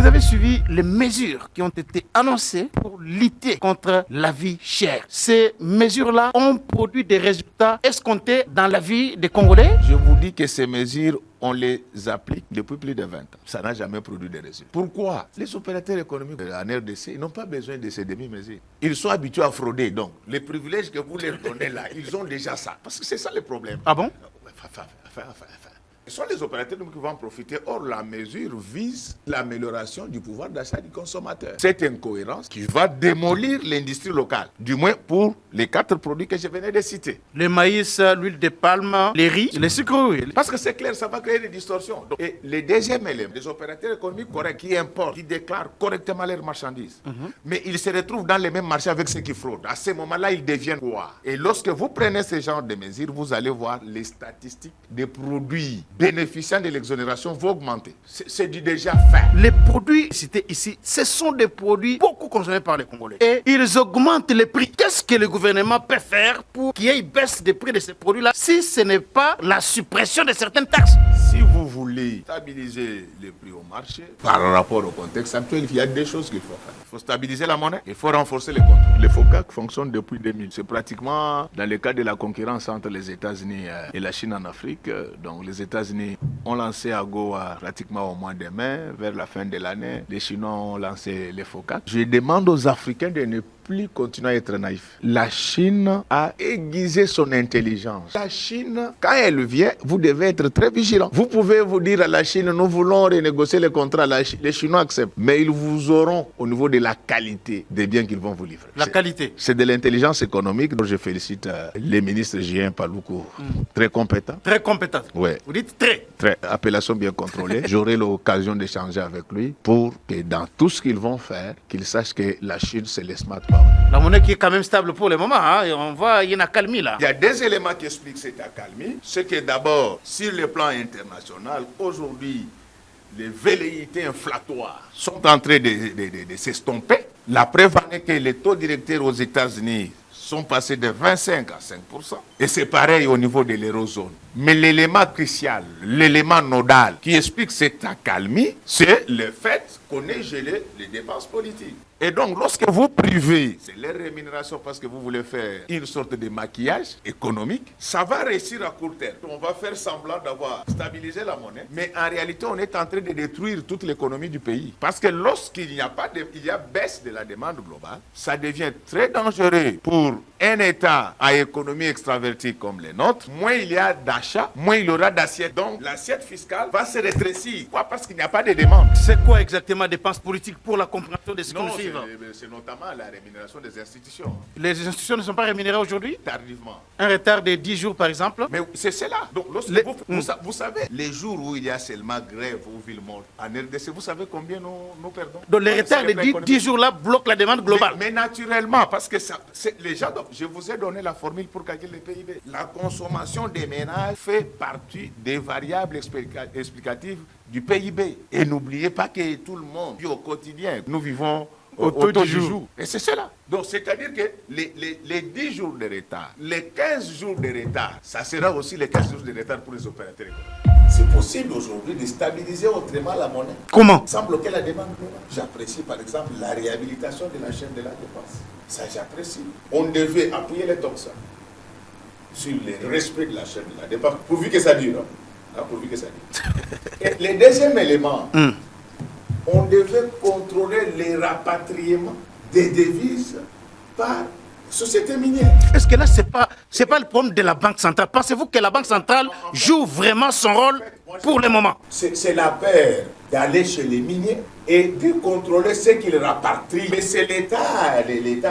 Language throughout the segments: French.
avez suivi les mesures qui ont été annoncées pour lutter contre la vie chère. Ces mesures-là ont produit des résultats escomptés dans la vie des Congolais? Je vous dis que ces mesures, on les applique depuis plus de 20 ans. Ça n'a jamais produit de résultats. Pourquoi? Les opérateurs économiques en RDC n'ont pas besoin de ces demi-mesures. Ils sont habitués à frauder. Donc, les privilèges que vous leur donnez là, ils ont déjà ça. Parce que c'est ça le problème. Ah bon? Ce sont les opérateurs qui vont en profiter. Or, la mesure vise l'amélioration du pouvoir d'achat du consommateur. Cette incohérence qui va démolir l'industrie locale, du moins pour les 4 produits que je venais de citer. Le maïs, l'huile de palme, les riz, les sucres. Parce que c'est clair, ça va créer des distorsions. Donc, et le deuxième élément, les opérateurs économiques corrects qui importent, qui déclarent correctement leurs marchandises, mais ils se retrouvent dans les mêmes marchés avec ceux qui fraudent. À ce moment-là, ils deviennent quoi? Et lorsque vous prenez ce genre de mesures, vous allez voir les statistiques des produits bénéficiant de l'exonération vont augmenter. C'est du déjà fait. Les produits cités ici, ce sont des produits beaucoup consommés par les Congolais. Et ils augmentent les prix. Qu'est-ce que le gouvernement peut faire pour qu'il y ait une baisse des prix de ces produits-là si ce n'est pas la suppression de certaines taxes? Si vous voulez stabiliser les prix au marché, par rapport au contexte actuel, il y a des choses qu'il faut faire. Il faut stabiliser la monnaie, il faut renforcer les contrôles. Les FOCAC fonctionnent depuis 2000. C'est pratiquement dans le cadre de la concurrence entre les États-Unis et la Chine en Afrique. Donc les États-Unis ont lancé AGOA pratiquement au mois de mai, vers la fin de l'année. Les Chinois ont lancé les FOCAC. Je demande aux Africains de ne plus continuer à être naïfs. La Chine a aiguisé son intelligence. La Chine, quand elle vient, vous devez être très vigilant. Vous pouvez vous dire à la Chine, nous voulons renégocier les contrats. Les Chinois acceptent. Mais ils vous auront au niveau de la qualité des biens qu'ils vont vous livrer. La qualité. C'est de l'intelligence économique. Donc je félicite les ministres Julien Paluku. Très compétent. Très compétent. Ouais. Vous dites très. Très. Appellation bien contrôlée. J'aurai l'occasion d'échanger avec lui pour que dans tout ce qu'ils vont faire, qu'ils sachent que la Chine, c'est les smart power. La monnaie qui est quand même stable pour le moment, hein, et on voit, il y a une accalmie là. Il y a des éléments qui expliquent cette accalmie. C'est que d'abord, sur le plan international, aujourd'hui, les velléités inflatoires sont en train de s'estomper. La preuve en est que les taux directeurs aux États-Unis sont passés de 25 à 5%. Et c'est pareil au niveau de l'eurozone. Mais l'élément crucial, l'élément nodal qui explique cette accalmie, c'est le fait qu'on ait gelé les dépenses politiques. Et donc, lorsque vous privez, c'est leur rémunération parce que vous voulez faire une sorte de maquillage économique, ça va réussir à court terme. On va faire semblant d'avoir stabilisé la monnaie, mais en réalité, on est en train de détruire toute l'économie du pays. Parce que lorsqu'il n'y a pas il y a baisse de la demande globale, ça devient très dangereux pour un État à économie extravertie comme les nôtres. Moins il y a d'achats, moins il y aura d'assiettes. Donc, l'assiette fiscale va se rétrécir. Pourquoi? Parce qu'il n'y a pas de demande. C'est quoi exactement dépenses politiques pour la compréhension de ce que nous suivons? C'est notamment la rémunération des institutions. Les institutions ne sont pas rémunérées aujourd'hui? Tardivement. Un retard de 10 jours par exemple? Mais c'est cela. Donc, vous savez, les jours où il y a seulement grève ou ville morte en RDC, vous savez combien nous perdons? Donc, les retards de 10 jours là bloquent la demande globale. Mais naturellement, parce que les gens, je vous ai donné la formule pour calculer le PIB. La consommation des ménages fait partie des variables explicatives du PIB. Et n'oubliez pas que tout le monde vit au quotidien. Nous vivons au taux du jour. Et c'est cela. Donc, c'est-à-dire que les 10 jours de retard, les 15 jours de retard, ça sera aussi les 15 jours de retard pour les opérateurs économiques. C'est possible aujourd'hui de stabiliser autrement la monnaie. Comment? Sans bloquer la demande. J'apprécie par exemple la réhabilitation de la chaîne de la dépense. Ça, j'apprécie. On devait appuyer les toxins sur le respect de la chaîne de la dépense, pourvu que ça dure. Pourvu que ça dure. Et le deuxième élément, on devait contrôler les rapatriements des devises par société minière. Est-ce que là, c'est pas le problème de la Banque centrale? Pensez-vous que la Banque centrale joue vraiment son rôle pour le moment? C'est la peur d'aller chez les miniers et de contrôler ce qu'ils rapatrient. Mais c'est l'État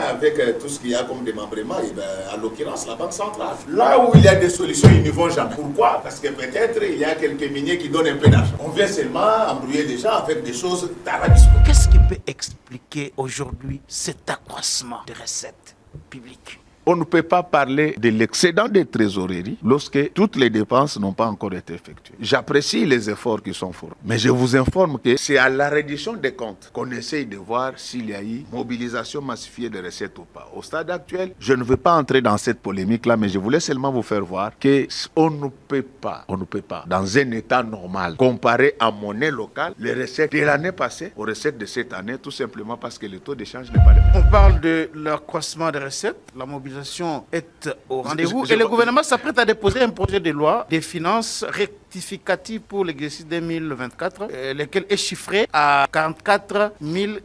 avec tout ce qu'il y a comme démembrement, et ben, en l'occurrence la Banque centrale. Là où il y a des solutions, ils n'y vont jamais. Pourquoi? Parce que peut-être il y a quelques miniers qui donnent un peu d'argent. On vient seulement embrouiller les gens avec des choses tarabisques. Qu'est-ce qui peut expliquer aujourd'hui cet accroissement de recettes publiques? On ne peut pas parler de l'excédent des trésoreries lorsque toutes les dépenses n'ont pas encore été effectuées. J'apprécie les efforts qui sont fournis, mais je vous informe que c'est à la reddition des comptes qu'on essaye de voir s'il y a eu mobilisation massifiée de recettes ou pas. Au stade actuel, je ne veux pas entrer dans cette polémique-là, mais je voulais seulement vous faire voir qu'on ne peut pas, dans un état normal, comparer en monnaie locale les recettes de l'année passée aux recettes de cette année, tout simplement parce que le taux d'échange n'est pas le même. On parle de l'accroissement des recettes, la mobilisation est au rendez-vous et le gouvernement s'apprête à déposer un projet de loi des finances rectificative pour l'exercice 2024, lequel est chiffré à 44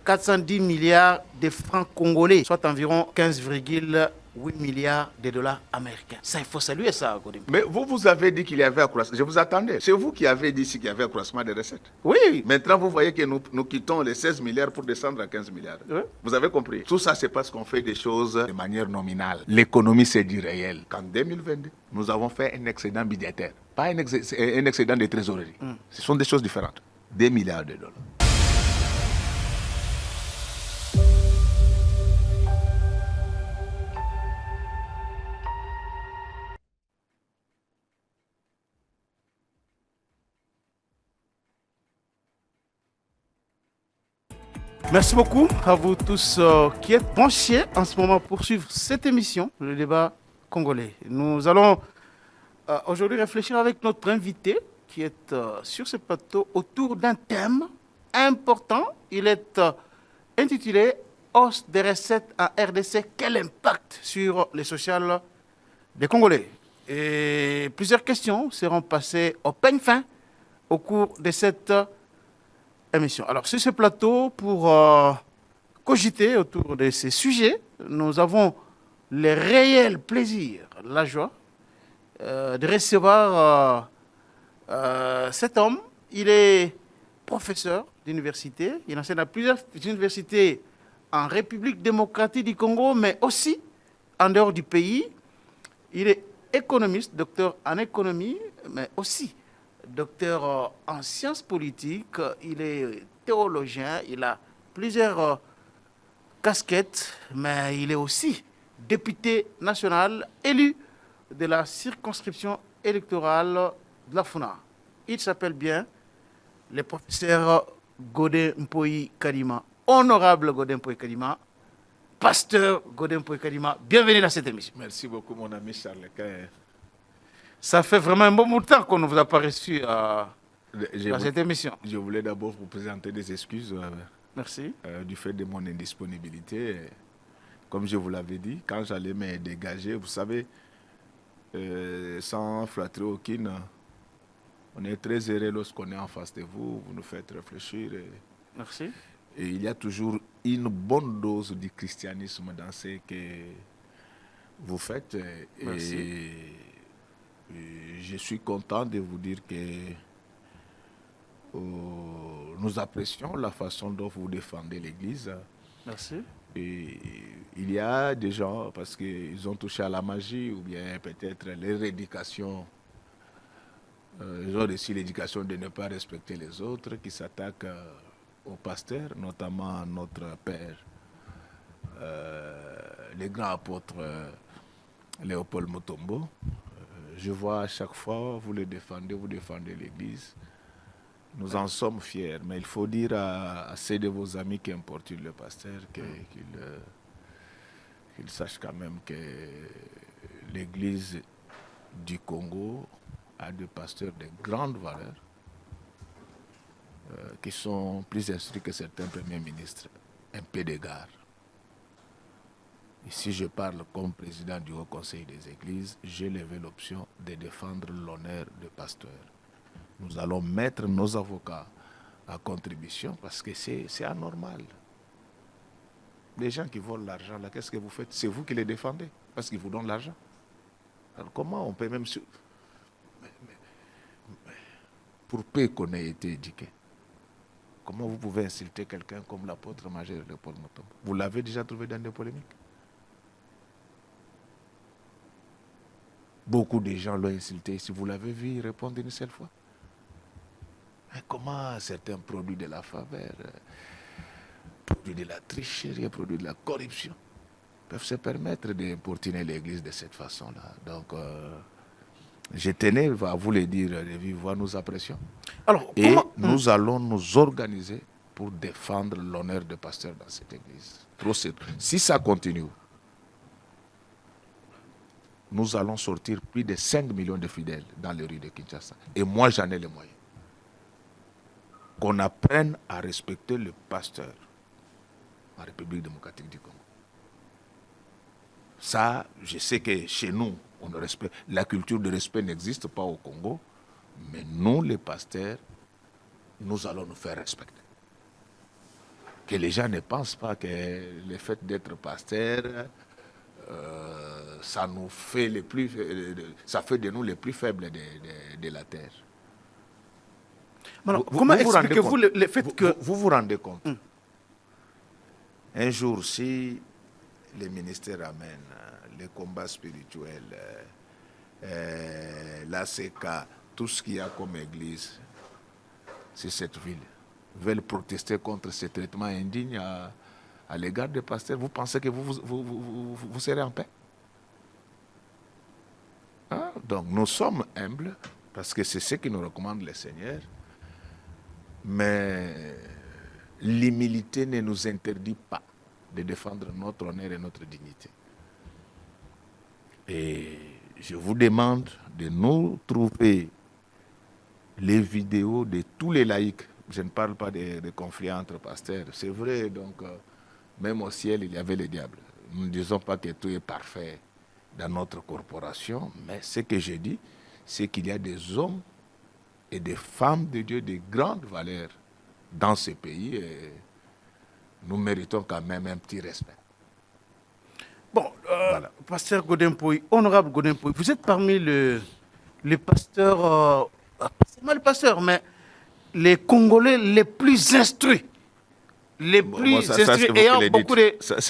410 milliards de francs congolais, soit environ 15,8 milliards de dollars américains. Ça, il faut saluer ça, Godem. Mais vous avez dit qu'il y avait accroissement. Je vous attendais. C'est vous qui avez dit qu'il y avait accroissement des recettes. Oui. Maintenant, vous voyez que nous quittons les 16 milliards pour descendre à 15 milliards. Oui. Vous avez compris. Tout ça, c'est parce qu'on fait des choses de manière nominale. L'économie, c'est du réel. Qu'en 2022, nous avons fait un excédent budgétaire. Pas un excédent de trésorerie. Ce sont des choses différentes. 2 milliards de dollars. Merci beaucoup à vous tous qui êtes branchés en ce moment pour suivre cette émission, le débat congolais. Nous allons aujourd'hui réfléchir avec notre invité qui est sur ce plateau autour d'un thème important. Il est intitulé « Hausse des recettes en RDC, quel impact sur les social des Congolais ?» Et plusieurs questions seront passées au peigne fin au cours de cette émission. Alors, sur ce plateau, pour cogiter autour de ces sujets, nous avons le réel plaisir, la joie de recevoir cet homme. Il est professeur d'université. Il enseigne à plusieurs universités en République démocratique du Congo, mais aussi en dehors du pays. Il est économiste, docteur en économie, mais aussi docteur en sciences politiques. Il est théologien. Il a plusieurs casquettes, mais il est aussi député national élu de la circonscription électorale de la FUNA. Il s'appelle bien le professeur Godin Mpoyi Kalima. Honorable Godin Mpoyi Kalima, pasteur Godin Mpoyi Kalima, bienvenue dans cette émission. Merci beaucoup, mon ami Charles Cain. Ça fait vraiment un bon bout de temps qu'on ne vous a pas reçu dans cette émission. Je voulais d'abord vous présenter des excuses. Merci. Du fait de mon indisponibilité. Comme je vous l'avais dit, quand j'allais me dégager, vous savez, sans flatterie aucune, on est très heureux lorsqu'on est en face de vous, vous nous faites réfléchir. Merci. Et il y a toujours une bonne dose du christianisme dans ce que vous faites. Merci. Et je suis content de vous dire que nous apprécions la façon dont vous défendez l'Église. Merci. Et il y a des gens, parce qu'ils ont touché à la magie, ou bien peut-être l'éducation, ils ont reçu l'éducation de ne pas respecter les autres, qui s'attaquent aux pasteurs, notamment notre père, le grand apôtre Léopold Mutombo. Je vois à chaque fois, vous défendez l'Église. Nous en sommes fiers, mais il faut dire à ceux de vos amis qui importunent le pasteur qu'ils sachent quand même que l'Église du Congo a des pasteurs de grande valeur qui sont plus instruits que certains premiers ministres. Un peu d'égard. Ici, je parle comme président du Haut Conseil des Églises, j'ai levé l'option de défendre l'honneur des pasteurs. Nous allons mettre nos avocats à contribution parce que c'est anormal. Les gens qui volent l'argent, là, qu'est-ce que vous faites? C'est vous qui les défendez parce qu'ils vous donnent l'argent. Alors comment on peut même... Pour peu qu'on ait été éduqué, comment vous pouvez insulter quelqu'un comme l'apôtre majeur Léopold Mutombo? Vous l'avez déjà trouvé dans des polémiques? Beaucoup de gens l'ont insulté. Si vous l'avez vu, répondre une seule fois. Mais comment certains produits de la faveur, produits de la tricherie, produits de la corruption, peuvent se permettre d'importuner l'Église de cette façon-là. Donc, je tenais à vous le dire de vive voix, nous apprécions. Alors, Et nous allons nous organiser pour défendre l'honneur des pasteurs dans cette Église. Si ça continue, nous allons sortir plus de 5 millions de fidèles dans les rues de Kinshasa. Et moi, j'en ai les moyens. Qu'on apprenne à respecter le pasteur en République démocratique du Congo. Ça, je sais que chez nous, la culture de respect n'existe pas au Congo, mais nous, les pasteurs, nous allons nous faire respecter. Que les gens ne pensent pas que le fait d'être pasteur, ça fait de nous les plus faibles de la terre. Alors, comment expliquez-vous le fait que... Vous vous rendez compte un jour, si les ministères amènent les combats spirituels, l'ACK, tout ce qu'il y a comme église, c'est cette ville, veulent protester contre ce traitement indigne à l'égard des pasteurs, vous pensez que vous serez en paix? Hein? Donc nous sommes humbles, parce que c'est ce qui nous recommande le Seigneur, mais l'humilité ne nous interdit pas de défendre notre honneur et notre dignité. Et je vous demande de nous trouver les vidéos de tous les laïcs. Je ne parle pas de conflits entre pasteurs. C'est vrai, donc, même au ciel, il y avait le diable. Nous ne disons pas que tout est parfait dans notre corporation, mais ce que je dis, c'est qu'il y a des hommes et des femmes de Dieu de grande valeur dans ce pays et nous méritons quand même un petit respect. Bon, voilà. Pasteur Godin-Pouy, honorable Godin-Pouy, vous êtes parmi les pasteurs, c'est mal pasteurs, mais les Congolais les plus instruits. Les plus instruits, ayant beaucoup de... parce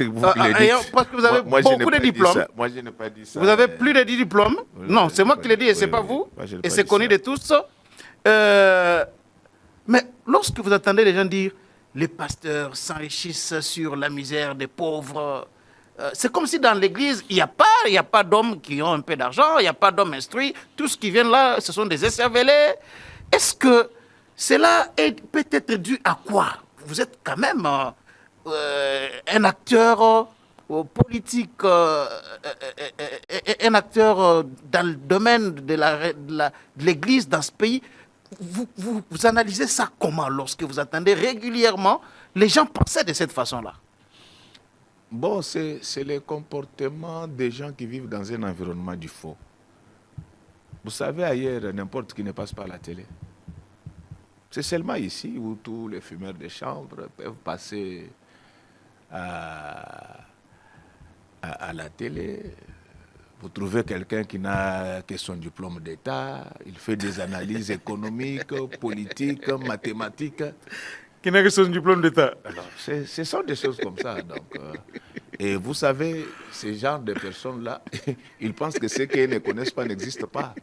que vous avez beaucoup de diplômes. Moi, je n'ai pas dit ça. Vous avez plus de 10 diplômes. Non, c'est moi qui l'ai dit et ce n'est pas vous. Et c'est connu de tous. Mais lorsque vous entendez les gens dire les pasteurs s'enrichissent sur la misère des pauvres, c'est comme si dans l'église, il n'y a pas d'hommes qui ont un peu d'argent, il n'y a pas d'hommes instruits. Tout ce qui vient là, ce sont des écervelés. Est-ce que cela peut être dû à quoi? Vous êtes quand même un acteur politique, un acteur dans le domaine de l'église dans ce pays. Vous analysez ça comment lorsque vous attendez régulièrement les gens penser de cette façon-là? Bon, c'est le comportement des gens qui vivent dans un environnement du faux. Vous savez, ailleurs, n'importe qui ne passe pas à la télé. C'est seulement ici où tous les fumeurs de chambre peuvent passer à la télé. Vous trouvez quelqu'un qui n'a que son diplôme d'État, il fait des analyses économiques, politiques, mathématiques. Qui n'a que son diplôme d'État. Alors, ce sont des choses comme ça. Donc, et vous savez, ces genres de personnes-là, ils pensent que ce qu'ils ne connaissent pas n'existe pas.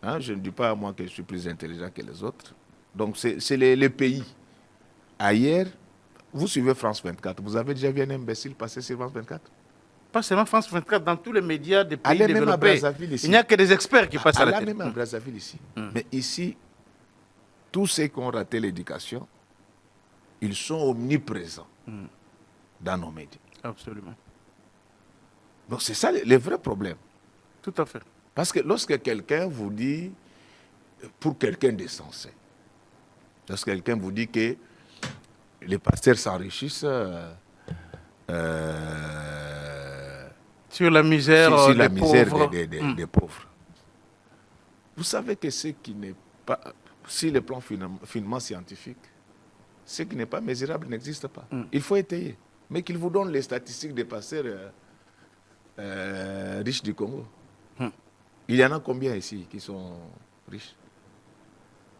Hein, je ne dis pas à moi que je suis plus intelligent que les autres. Donc, c'est les pays. Ailleurs, vous suivez France 24. Vous avez déjà vu un imbécile passer sur France 24? Pas seulement France 24, dans tous les médias des pays allez développés. Même à Brazzaville, ici. Il n'y a que des experts qui passent à la télé. Même à Brazzaville ici. Mais ici, tous ceux qui ont raté l'éducation, ils sont omniprésents dans nos médias. Absolument. Donc c'est ça le vrai problème. Tout à fait. Parce que lorsque quelqu'un vous dit, pour quelqu'un d'essentiel, lorsque quelqu'un vous dit que les pasteurs s'enrichissent sur la misère, sur la misère pauvres. Des pauvres. Vous savez que ce qui n'est pas, si le plan finement scientifique, ce qui n'est pas mesurable n'existe pas. Il faut étayer. Mais qu'il vous donne les statistiques des pasteurs riches du Congo. Il y en a combien ici qui sont riches?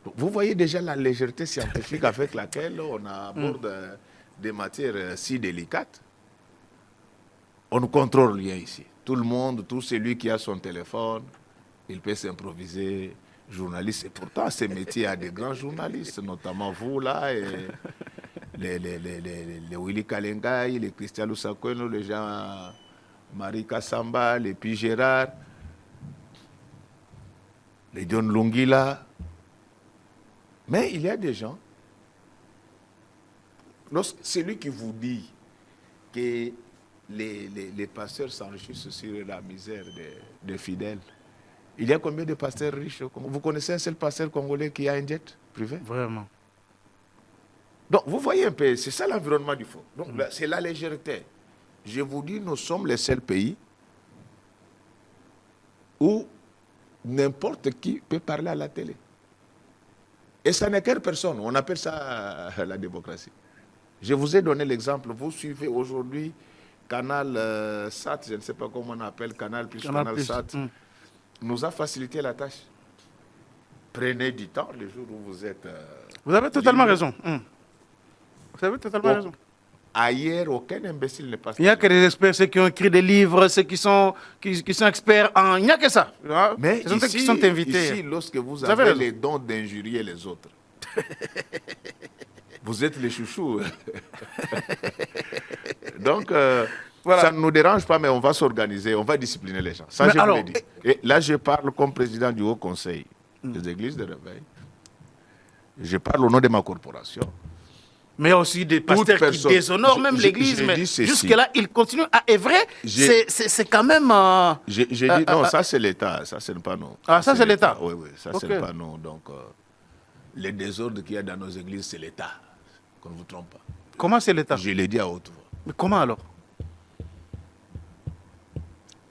Donc, vous voyez déjà la légèreté scientifique avec laquelle on aborde des matières si délicates. On ne contrôle rien ici. Tout le monde, tout celui qui a son téléphone, il peut s'improviser journaliste. Et pourtant, ce métier a des grands journalistes, notamment vous là. les Willy Kalengai, les Christian Lusakono, les gens Marie Kassamba, les Pi Gérard, les John Lungila. Mais il y a des gens, celui qui vous dit que les pasteurs s'enrichissent sur la misère des fidèles, il y a combien de pasteurs riches au Congo? Vous connaissez un seul pasteur congolais qui a un jet privé? Vraiment. Donc, vous voyez un peu, c'est ça l'environnement du fond. Donc, c'est la légèreté. Je vous dis, nous sommes les seuls pays où n'importe qui peut parler à la télé. Et ça n'est qu'une personne. On appelle ça la démocratie. Je vous ai donné l'exemple. Vous suivez aujourd'hui Canal SAT, je ne sais pas comment on appelle, Canal SAT, nous a facilité la tâche. Prenez du temps les jours où vous êtes... vous avez totalement raison. Vous avez totalement raison. Ailleurs, aucun imbécile n'est passé. Il n'y a que des experts, ceux qui ont écrit des livres, ceux qui sont experts en... Il n'y a que ça. Mais ce sont ici, qui sont invités. Ici, lorsque vous avez les dons d'injurier les autres, vous êtes les chouchous. Donc, voilà. Ça ne nous dérange pas, mais on va s'organiser, on va discipliner les gens. Ça, je vous l'ai dit. Et là, je parle comme président du Haut Conseil des Églises de Réveil. Je parle au nom de ma corporation. Mais il y a aussi des pasteurs qui déshonorent même l'Église. Mais jusque-là, ils continuent à œuvrer. C'est quand même... J'ai dit, non, ça c'est l'État. Ça, c'est pas nous. Ah, ça c'est l'État. Oui, oui, ça c'est pas nous. Donc, les désordres qu'il y a dans nos églises, c'est l'État. Qu'on ne vous trompe pas. Comment c'est l'État? Je l'ai dit à haute voix. Mais comment alors?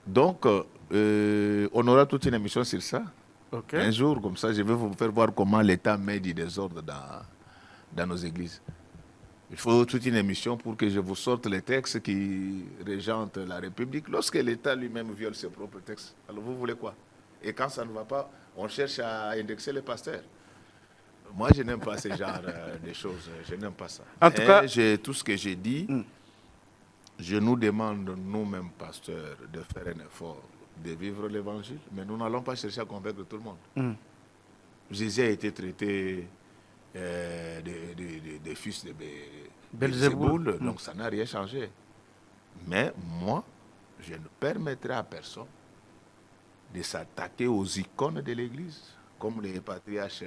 Donc, on aura toute une émission sur ça. Okay. Un jour, comme ça, je vais vous faire voir comment l'État met du désordre dans nos églises. Il faut toute une émission pour que je vous sorte les textes qui régentent la République. Lorsque l'État lui-même viole ses propres textes, alors vous voulez quoi? Et quand ça ne va pas, on cherche à indexer les pasteurs. Moi, je n'aime pas ce genre de choses. Je n'aime pas ça. En tout cas, tout ce que j'ai dit, je nous demande, nous-mêmes, pasteurs, de faire un effort, de vivre l'Évangile. Mais nous n'allons pas chercher à convaincre tout le monde. Jésus a été traité des fils de Belzéboul, donc ça n'a rien changé. Mais moi, je ne permettrai à personne de s'attaquer aux icônes de l'Église, comme les patriarches,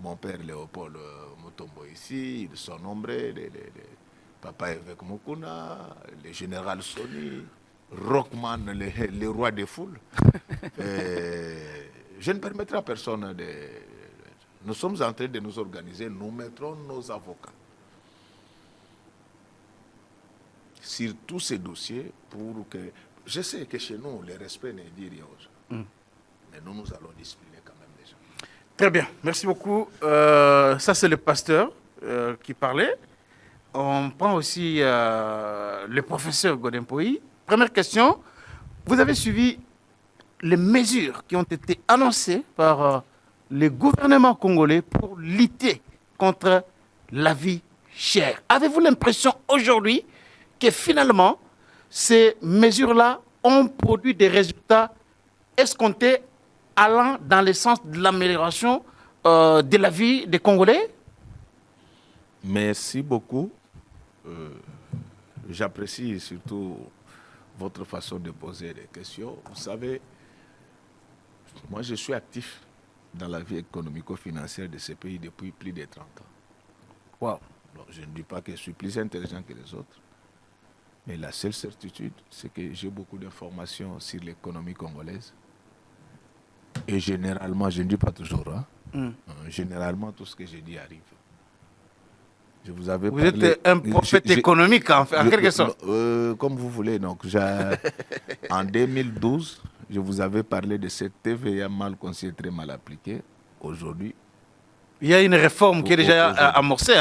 mon père Léopold Mutombo ici, ils sont nombreux, Papa Évêque Mukuna, le général Soni, Rockman, le roi des foules. Je ne permettrai à personne de... Nous sommes en train de nous organiser, nous mettrons nos avocats sur tous ces dossiers pour que... Je sais que chez nous, le respect ne dit rien aux gens. Mais nous allons discipliner quand même les gens. Très bien, merci beaucoup. Ça, c'est le pasteur qui parlait. On prend aussi le professeur Godempoï. Première question, vous avez suivi les mesures qui ont été annoncées par le gouvernement congolais pour lutter contre la vie chère. Avez-vous l'impression aujourd'hui que finalement, ces mesures-là ont produit des résultats escomptés allant dans le sens de l'amélioration de la vie des Congolais? Merci beaucoup. J'apprécie surtout votre façon de poser des questions. Vous savez, moi je suis actif dans la vie économico-financière de ce pays depuis plus de 30 ans. Wow. Donc, je ne dis pas que je suis plus intelligent que les autres, mais la seule certitude, c'est que j'ai beaucoup d'informations sur l'économie congolaise. Et généralement, je ne dis pas toujours, généralement tout ce que je dis arrive. Je vous avais parlé, êtes un prophète économique en quelque sorte. Comme vous voulez. Donc, en 2012, je vous avais parlé de cette TVA mal conseillée, très mal appliquée. Aujourd'hui, il y a une réforme qui est déjà amorcée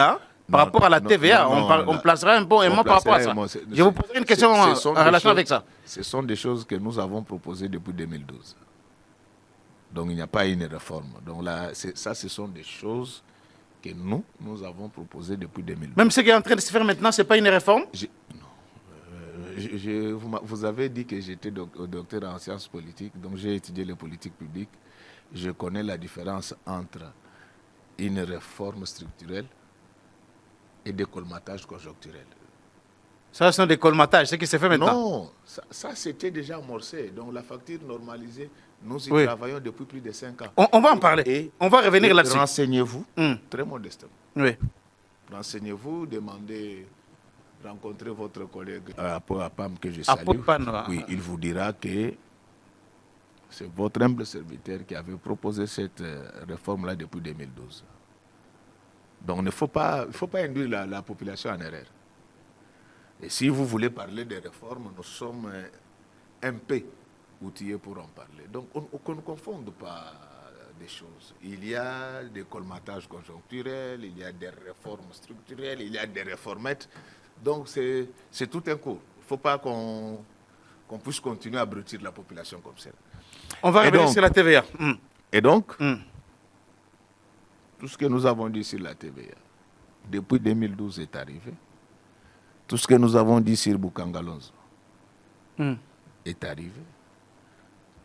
par rapport à la TVA. On placera un bon aimant par rapport à ça. Je vous poserai une question en relation avec ça. Ce sont des choses que nous avons proposées depuis 2012. Donc, il n'y a pas une réforme. Donc là, ça, ce sont des choses que nous avons proposées depuis 2012. Même ce qui est en train de se faire maintenant, ce n'est pas une réforme? Vous avez dit que j'étais docteur en sciences politiques, donc j'ai étudié les politiques publiques. Je connais la différence entre une réforme structurelle et des colmatages conjoncturels. Ça, ce sont des colmatages, ce qui se fait maintenant. Non, ça c'était déjà amorcé. Donc la facture normalisée, nous y Oui. travaillons depuis plus de 5 ans. On va en parler. Et On va revenir là-dessus. Renseignez-vous, Hmm. très modestement. Oui. Renseignez-vous, demandez, rencontrez votre collègue à PAM que je À salue. Popane, Oui, il vous dira que c'est votre humble serviteur qui avait proposé cette réforme-là depuis 2012. Donc il ne faut pas induire la population en erreur. Et si vous voulez parler des réformes, nous sommes un peu outillés pour en parler. Donc on ne confonde pas des choses. Il y a des colmatages conjoncturels, il y a des réformes structurelles, il y a des réformettes. Donc c'est tout un cours. Il ne faut pas qu'on puisse continuer à abrutir la population comme ça. On va revenir donc, sur la TVA. Et donc, tout ce que nous avons dit sur la TVA, depuis 2012 est arrivé. Tout ce que nous avons dit sur Boukangalonzo est arrivé.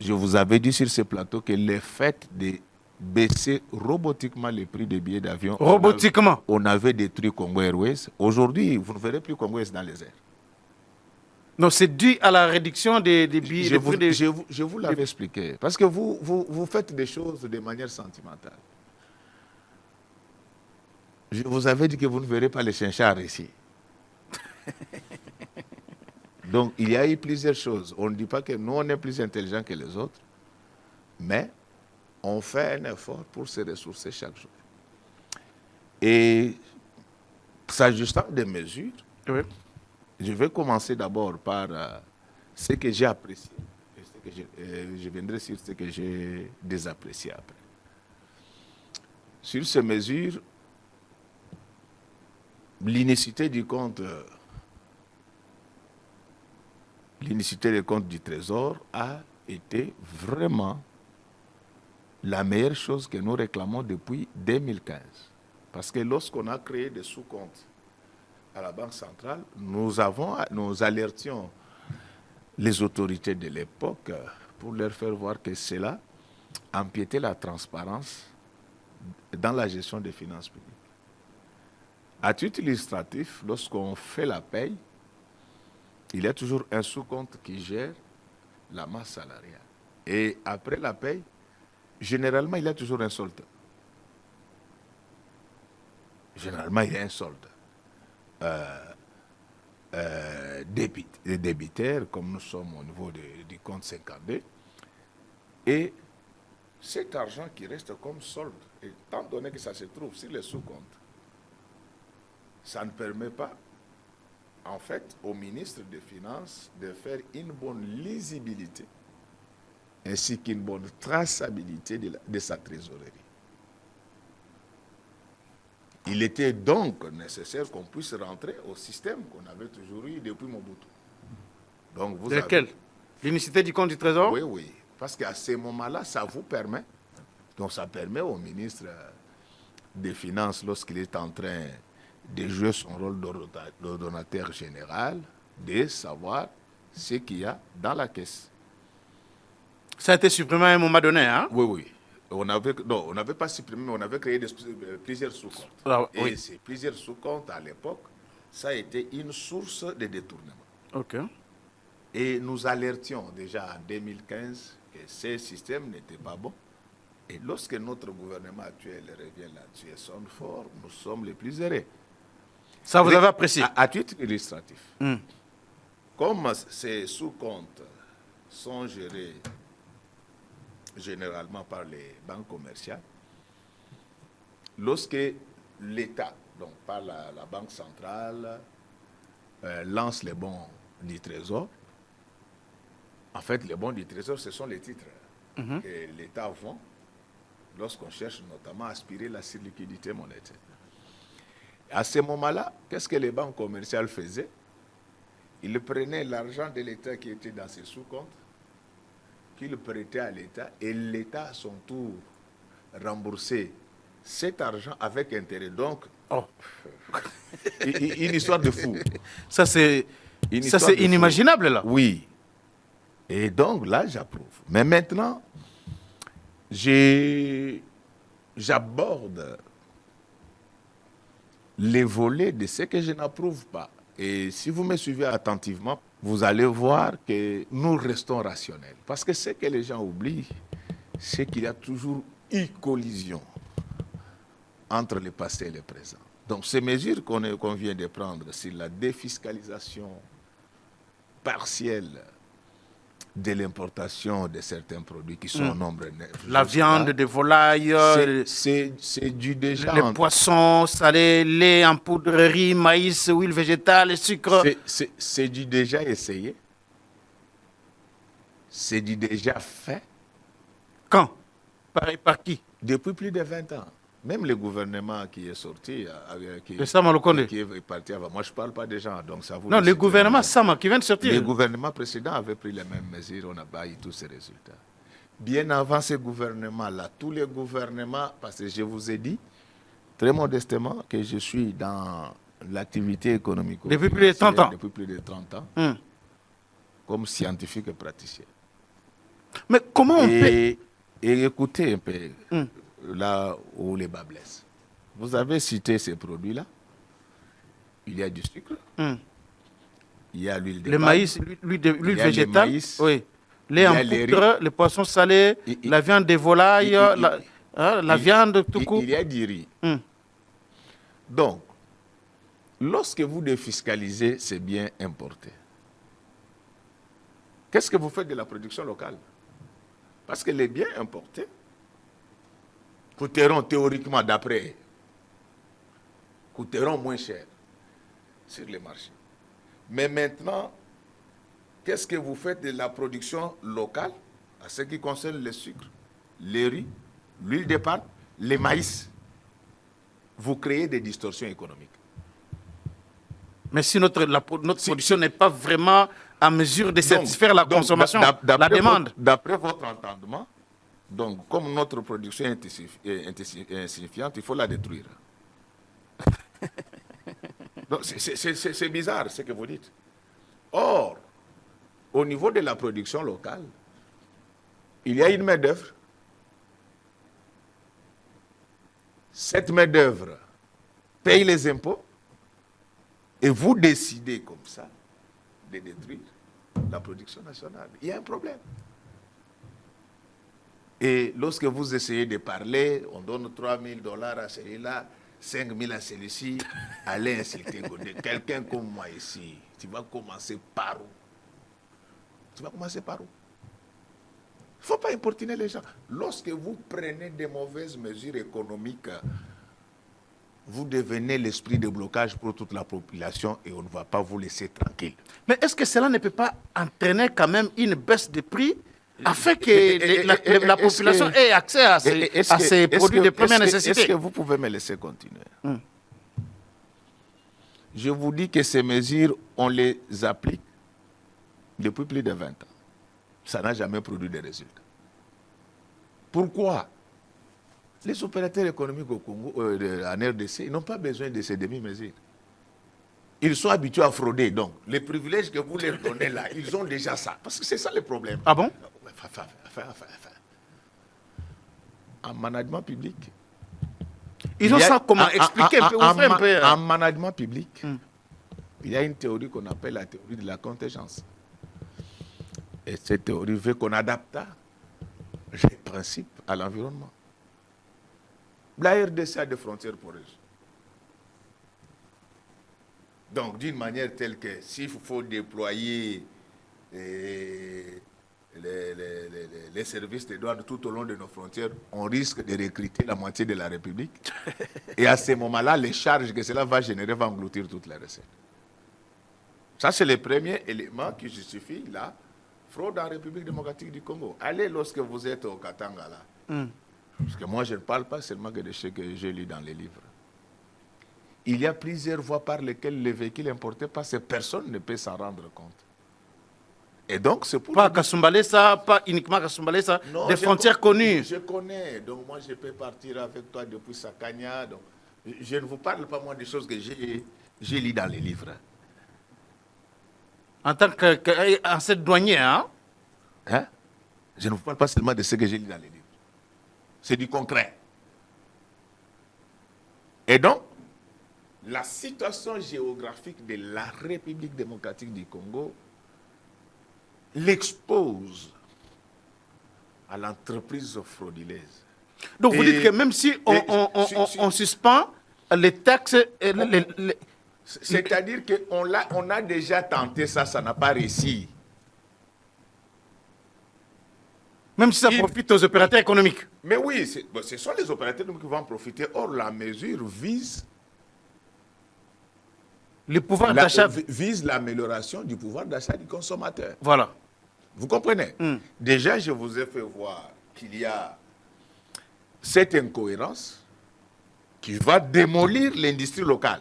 Je vous avais dit sur ce plateau que le fait de baisser robotiquement les prix des billets d'avion, Robotiquement. on avait détruit Congo Airways. Aujourd'hui, vous ne verrez plus Congo Airways dans les airs. Non, c'est dû à la réduction des billets. Je vous l'avais expliqué. Parce que vous faites des choses de manière sentimentale. Je vous avais dit que vous ne verrez pas les chinchards ici. Donc, il y a eu plusieurs choses. On ne dit pas que nous, on est plus intelligents que les autres, mais on fait un effort pour se ressourcer chaque jour. Et s'agissant des mesures, Oui. je vais commencer d'abord par ce que j'ai apprécié. Et je viendrai sur ce que j'ai désapprécié après. Sur ces mesures, l'inicité du compte... L'inicité des comptes du Trésor a été vraiment la meilleure chose que nous réclamons depuis 2015. Parce que lorsqu'on a créé des sous-comptes à la Banque centrale, nous alertions les autorités de l'époque pour leur faire voir que cela empiétait la transparence dans la gestion des finances publiques. À titre illustratif, lorsqu'on fait la paye, il y a toujours un sous-compte qui gère la masse salariale. Et après la paye, généralement, il y a toujours un solde. Généralement, il y a un solde. Débitaire, comme nous sommes au niveau du compte 52. Et cet argent qui reste comme solde, étant donné que ça se trouve sur les sous-comptes, ça ne permet pas en fait, au ministre des Finances de faire une bonne lisibilité ainsi qu'une bonne traçabilité de sa trésorerie. Il était donc nécessaire qu'on puisse rentrer au système qu'on avait toujours eu depuis Mobutu. Donc vous Lequel? L'unicité du compte du Trésor? Oui, oui. Parce qu'à ce moment-là, ça vous permet, donc ça permet au ministre des Finances, lorsqu'il est en train de jouer son rôle d'ordonnateur général, de savoir ce qu'il y a dans la caisse. Ça a été supprimé à un moment donné, hein? Oui, oui. On n'avait pas supprimé, mais on avait créé plusieurs sous-comptes. Alors, et oui. ces plusieurs sous-comptes, à l'époque, ça a été une source de détournement. OK. Et nous alertions déjà en 2015 que ce système n'était pas bon. Et lorsque notre gouvernement actuel revient là-dessus et sonne fort, nous sommes les plus heureux. Ça, vous avez apprécié? À titre illustratif, comme ces sous-comptes sont gérés généralement par les banques commerciales, lorsque l'État, donc par la Banque centrale, lance les bons du Trésor, en fait, les bons du Trésor, ce sont les titres que l'État vend lorsqu'on cherche notamment à aspirer la surliquidité monétaire. À ce moment-là, qu'est-ce que les banques commerciales faisaient? Ils prenaient l'argent de l'État qui était dans ces sous-comptes, qu'ils prêtaient à l'État, et l'État, à son tour, remboursait cet argent avec intérêt. Donc, une histoire de fou. Ça, c'est inimaginable, là. Oui. Et donc, là, j'approuve. Mais maintenant, j'aborde les volets de ce que je n'approuve pas. Et si vous me suivez attentivement, vous allez voir que nous restons rationnels. Parce que ce que les gens oublient, c'est qu'il y a toujours eu collision entre le passé et le présent. Donc ces mesures qu'on vient de prendre sur la défiscalisation partielle de l'importation de certains produits qui sont au nombre neuf. La viande de volaille, c'est du déjà. Les poissons salés, lait en poudrerie, maïs, huile végétale, sucre. C'est du déjà essayé. C'est du déjà fait. Quand? Par qui? Depuis plus de 20 ans. Même le gouvernement qui est sorti, qui est parti avant. Moi, je ne parle pas des gens, donc ça vous... Non, le gouvernement Sama qui vient de sortir. Le gouvernement précédent avait pris les mêmes mesures, on n'a pas eu tous ces résultats. Bien avant ce gouvernement-là, tous les gouvernements, parce que je vous ai dit, très modestement, que je suis dans l'activité économique. Depuis plus de 30 ans. Depuis plus de 30 ans, comme scientifique et praticien. Mais comment on peut... Et écoutez un peu... là où les bas blessent. Vous avez cité ces produits-là. Il y a du sucre. Il y a l'huile de palme. Le maïs, l'huile végétale. Oui. Lait en poudre, les poissons salés, la viande de volaille, la viande tout court. Il y a du riz. Donc, lorsque vous défiscalisez ces biens importés, qu'est-ce que vous faites de la production locale? Parce que les biens importés coûteront théoriquement, coûteront moins cher sur les marchés. Mais maintenant, qu'est-ce que vous faites de la production locale à ce qui concerne le sucre, le riz, l'huile de palme, les maïs? Vous créez des distorsions économiques. Mais si notre production n'est pas vraiment à mesure de satisfaire la consommation, la demande. D'après votre entendement, donc, comme notre production est insignifiante, il faut la détruire. C'est bizarre ce que vous dites. Or, au niveau de la production locale, il y a une main-d'œuvre. Cette main-d'œuvre paye les impôts et vous décidez comme ça de détruire la production nationale. Il y a un problème. Et lorsque vous essayez de parler, on donne $3,000 à celui-là, 5,000 à celui-ci, allez insulter quelqu'un comme moi ici. Tu vas commencer par où? Il ne faut pas importuner les gens. Lorsque vous prenez des mauvaises mesures économiques, vous devenez l'esprit de blocage pour toute la population et on ne va pas vous laisser tranquille. Mais est-ce que cela ne peut pas entraîner quand même une baisse de prix afin que la population ait accès à ces produits de première nécessité? Est-ce que vous pouvez me laisser continuer? Je vous dis que ces mesures, on les applique depuis plus de 20 ans. Ça n'a jamais produit de résultats. Pourquoi? Les opérateurs économiques au Congo, en RDC, ils n'ont pas besoin de ces demi-mesures. Ils sont habitués à frauder. Donc, les privilèges que vous leur donnez là, ils ont déjà ça. Parce que c'est ça le problème. Ah bon? En management public. Ils ont ça comment? Expliquez un peu, ouvrez un peu. En management public, il y a une théorie qu'on appelle la théorie de la contingence. Et cette théorie veut qu'on adapte les principes à l'environnement. La RDC a des frontières poreuses. Donc, d'une manière telle que s'il faut déployer les services de douane tout au long de nos frontières, on risque de recruter la moitié de la République. Et à ce moment-là, les charges que cela va générer vont engloutir toutes les recettes. Ça, c'est le premier élément qui justifie la fraude en République démocratique du Congo. Allez lorsque vous êtes au Katanga, là. Parce que moi, je ne parle pas seulement que de ce que j'ai lu dans les livres. Il y a plusieurs voies par lesquelles les véhicules importés passent et personne ne peut s'en rendre compte. Et donc, c'est pour... Pas Kasumbalesa, pas uniquement Kasumbalesa, des frontières connues. Je connais, donc moi je peux partir avec toi depuis Sakanya. Donc, je ne vous parle pas moi des choses que j'ai lues dans les livres. En tant qu'ancêtre douanier, hein? Je ne vous parle pas seulement de ce que j'ai lu dans les livres. C'est du concret. Et donc, la situation géographique de la République démocratique du Congo l'expose à l'entreprise frauduleuse. Donc vous dites que même si on suspend les taxes... C'est-à-dire qu'on a déjà tenté ça, ça n'a pas réussi. Même si ça profite aux opérateurs économiques. Mais oui, ce sont les opérateurs qui vont en profiter. Or, la mesure vise... Le pouvoir d'achat... Vise l'amélioration du pouvoir d'achat du consommateur. Voilà. Vous comprenez? Déjà, je vous ai fait voir qu'il y a cette incohérence qui va démolir l'industrie locale.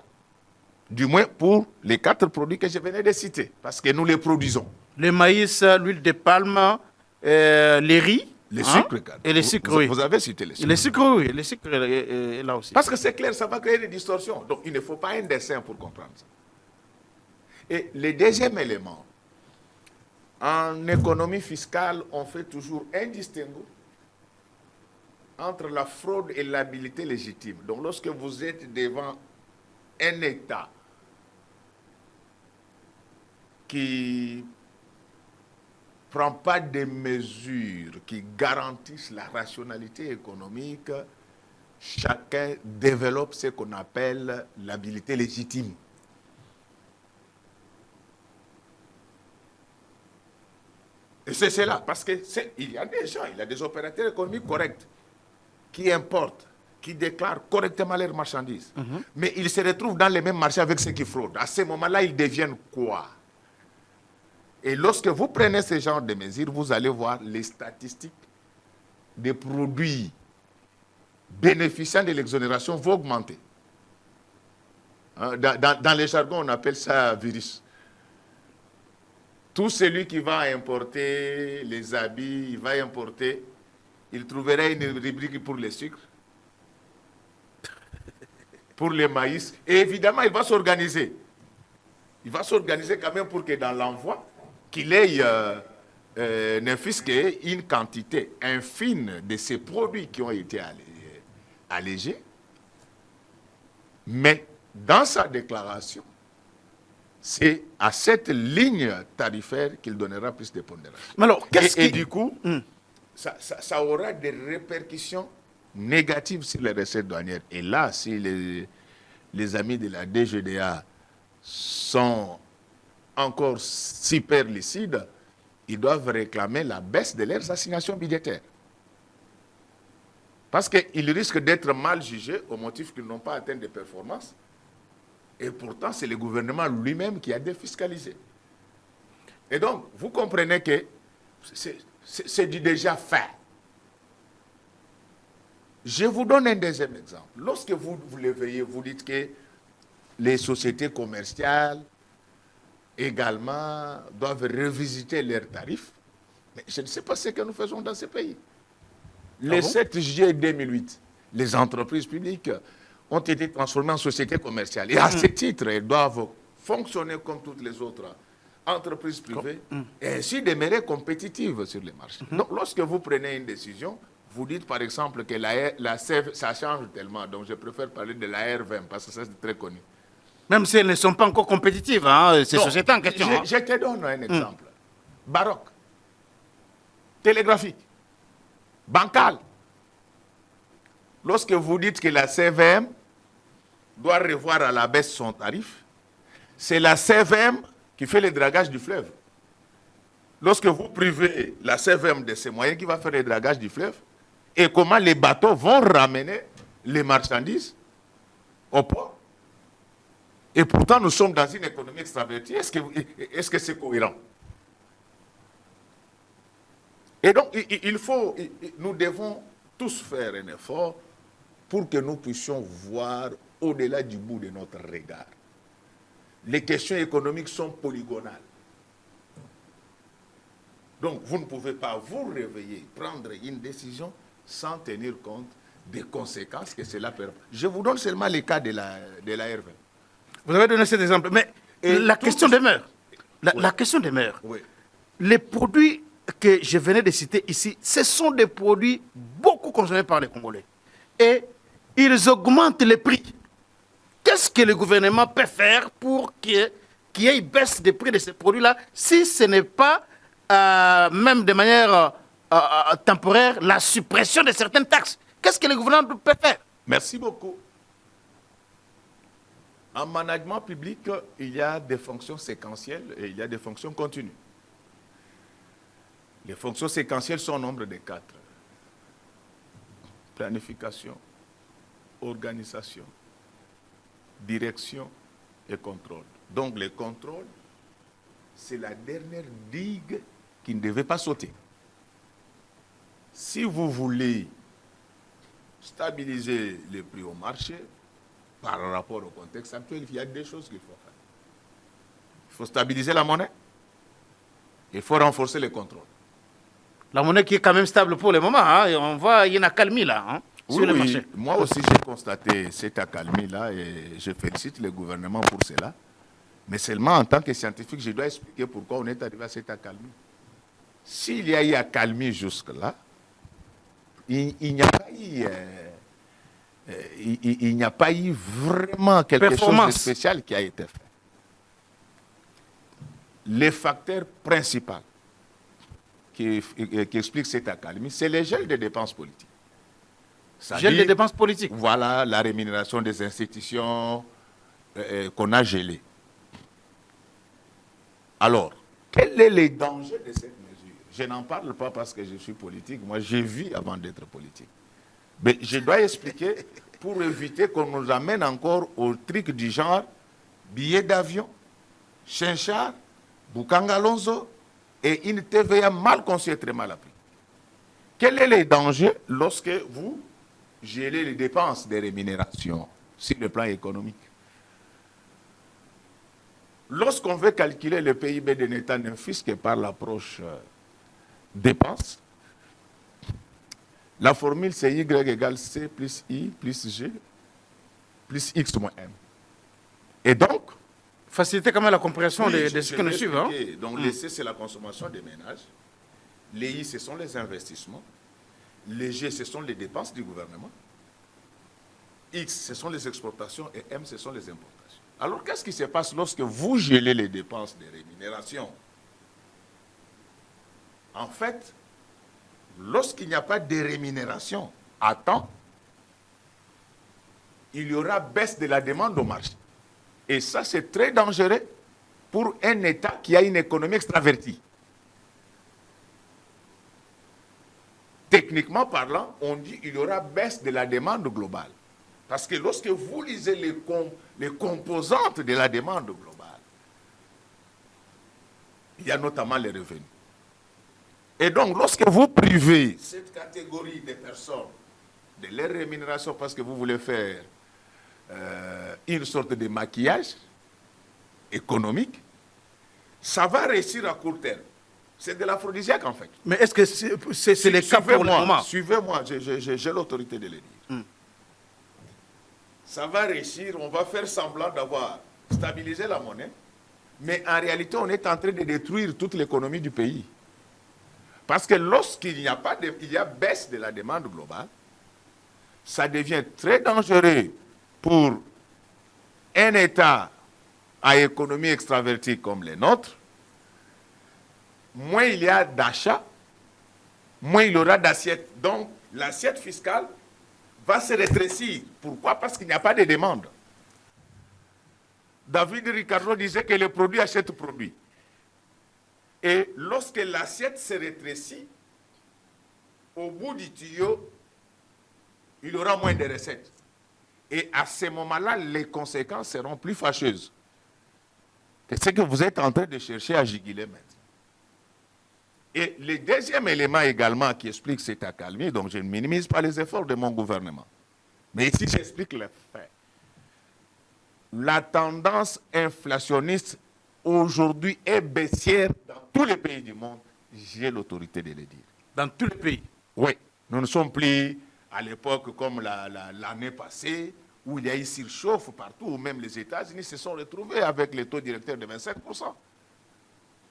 Du moins pour les 4 produits que je venais de citer. Parce que nous les produisons. Le maïs, l'huile de palme, les riz. Les sucres, et les sucres, oui. Vous avez cité les sucres. Les sucres, oui. Les sucres, là aussi. Parce que c'est clair, ça va créer des distorsions. Donc, il ne faut pas un dessin pour comprendre ça. Et le deuxième élément, en économie fiscale, on fait toujours un distinguo entre la fraude et l'habilité légitime. Donc, lorsque vous êtes devant un État qui ne prend pas des mesures qui garantissent la rationalité économique, chacun développe ce qu'on appelle l'habilité légitime. Et c'est cela, parce qu'il y a des gens, il y a des opérateurs économiques corrects qui importent, qui déclarent correctement leurs marchandises. Mais ils se retrouvent dans les mêmes marchés avec ceux qui fraudent. À ce moment-là, ils deviennent quoi? Et lorsque vous prenez ce genre de mesures, vous allez voir les statistiques des produits bénéficiant de l'exonération vont augmenter. Dans les jargons, on appelle ça virus. Tout celui qui va importer les habits, il va importer, il trouverait une rubrique pour les sucres, pour les maïs, et évidemment, il va s'organiser. Il va s'organiser quand même pour que dans l'envoi, qu'il ait n'infisque une quantité infime de ces produits qui ont été allégés, mais dans sa déclaration, c'est à cette ligne tarifaire qu'il donnera plus de pondération. Mais alors, et du coup, ça aura des répercussions négatives sur les recettes douanières. Et là, si les amis de la DGDA sont encore super lucides, ils doivent réclamer la baisse de leurs assignations budgétaires. Parce qu'ils risquent d'être mal jugés au motif qu'ils n'ont pas atteint de performances. Et pourtant, c'est le gouvernement lui-même qui a défiscalisé. Et donc, vous comprenez que c'est du déjà fait. Je vous donne un deuxième exemple. Lorsque vous le veillez, vous dites que les sociétés commerciales également doivent revisiter leurs tarifs. Mais je ne sais pas ce que nous faisons dans ce pays. Le 7 juillet 2008, les entreprises publiques ont été transformées en sociétés commerciales. Et à ce titre, elles doivent fonctionner comme toutes les autres entreprises privées et ainsi demeurer compétitives sur les marchés. Donc, lorsque vous prenez une décision, vous dites par exemple que la CEV, ça change tellement, donc je préfère parler de la R20 parce que ça c'est très connu. Même si elles ne sont pas encore compétitives, ces sociétés en question. Je te donne un exemple. Baroque, télégraphique, bancal. Lorsque vous dites que la CVM doit revoir à la baisse son tarif, c'est la CVM qui fait le dragage du fleuve. Lorsque vous privez la CVM de ses moyens, qui va faire le dragage du fleuve, et comment les bateaux vont ramener les marchandises au port. Et pourtant, nous sommes dans une économie extravertie. Est-ce que c'est cohérent? Et donc, nous devons tous faire un effort pour que nous puissions voir au-delà du bout de notre regard. Les questions économiques sont polygonales. Donc, vous ne pouvez pas vous réveiller, prendre une décision sans tenir compte des conséquences que cela peut avoir. Je vous donne seulement les cas de la R20. Vous avez donné cet exemple, mais la question demeure. La question demeure. Oui. Les produits que je venais de citer ici, ce sont des produits beaucoup consommés par les Congolais. Et ils augmentent les prix. qu'est-ce que le gouvernement peut faire pour qu'il y ait baisse des prix de ces produits-là, si ce n'est pas, même de manière temporaire, la suppression de certaines taxes? Qu'est-ce que le gouvernement peut faire? Merci beaucoup. En management public, il y a des fonctions séquentielles et il y a des fonctions continues. Les fonctions séquentielles sont au nombre de 4. Planification, organisation, direction et contrôle. Donc les contrôles, c'est la dernière digue qui ne devait pas sauter. Si vous voulez stabiliser les prix au marché, par rapport au contexte actuel, il y a 2 choses qu'il faut faire. Il faut stabiliser la monnaie, il faut renforcer les contrôles. La monnaie qui est quand même stable pour le moment, hein, et on voit, il y a une accalmie là, hein, sur le marché. Moi aussi j'ai constaté cette accalmie là et je félicite le gouvernement pour cela. Mais seulement en tant que scientifique, je dois expliquer pourquoi on est arrivé à cette accalmie. S'il y a eu accalmie jusque-là, il n'y a pas eu... il n'y a pas eu vraiment quelque chose de spécial qui a été fait. Le facteur principal qui explique cette accalmie, c'est le gel des dépenses politiques. Gel des dépenses politiques. Voilà la rémunération des institutions qu'on a gelées. Alors, quel est le danger de cette mesure? Je n'en parle pas parce que je suis politique. Moi, j'ai vu avant d'être politique. Mais je dois expliquer pour éviter qu'on nous amène encore au truc du genre billets d'avion, Chinchard, Bukanga Alonso et une TVA mal conçue et très mal appliquée. Quel est le danger lorsque vous gelez les dépenses des rémunérations sur le plan économique? Lorsqu'on veut calculer le PIB d'un État n'infisqué par l'approche dépenses, la formule c'est Y égale C plus I plus G plus X moins M. Et donc, faciliter quand même la compréhension de ce que nous suivons. Donc, les C, c'est la consommation des ménages. Les I, ce sont les investissements. Les G, ce sont les dépenses du gouvernement. X, ce sont les exportations. Et M, ce sont les importations. Alors, qu'est-ce qui se passe lorsque vous gelez les dépenses de rémunération? En fait, lorsqu'il n'y a pas de rémunération à temps, il y aura baisse de la demande au marché. Et ça, c'est très dangereux pour un État qui a une économie extravertie. Techniquement parlant, on dit qu'il y aura baisse de la demande globale. Parce que lorsque vous lisez les composantes de la demande globale, il y a notamment les revenus. Et donc, lorsque vous privez cette catégorie de personnes de leur rémunération parce que vous voulez faire une sorte de maquillage économique, ça va réussir à court terme. C'est de l'aphrodisiaque en fait. Mais est-ce que c'est le cas pour le moment? Suivez-moi, j'ai l'autorité de le dire. Ça va réussir, on va faire semblant d'avoir stabilisé la monnaie, mais en réalité, on est en train de détruire toute l'économie du pays. Parce que lorsqu'il n'y a pas il y a baisse de la demande globale, ça devient très dangereux pour un État à économie extravertie comme les nôtres. Moins il y a d'achats, moins il y aura d'assiettes. Donc, l'assiette fiscale va se rétrécir. Pourquoi? Parce qu'il n'y a pas de demande. David Ricardo disait que le produit achète le produit. Et lorsque l'assiette se rétrécit, au bout du tuyau, il y aura moins de recettes. Et à ce moment-là, les conséquences seront plus fâcheuses. C'est ce que vous êtes en train de chercher à juguler maintenant. Et le deuxième élément également qui explique cette accalmie, donc je ne minimise pas les efforts de mon gouvernement, mais ici j'explique les faits. La tendance inflationniste aujourd'hui est baissière dans tous les pays du monde. J'ai l'autorité de le dire. Dans tous les pays? Oui. Nous ne sommes plus à l'époque comme l'année passée, où il y a eu surchauffe partout, où même les États-Unis se sont retrouvés avec les taux directeurs de 25%.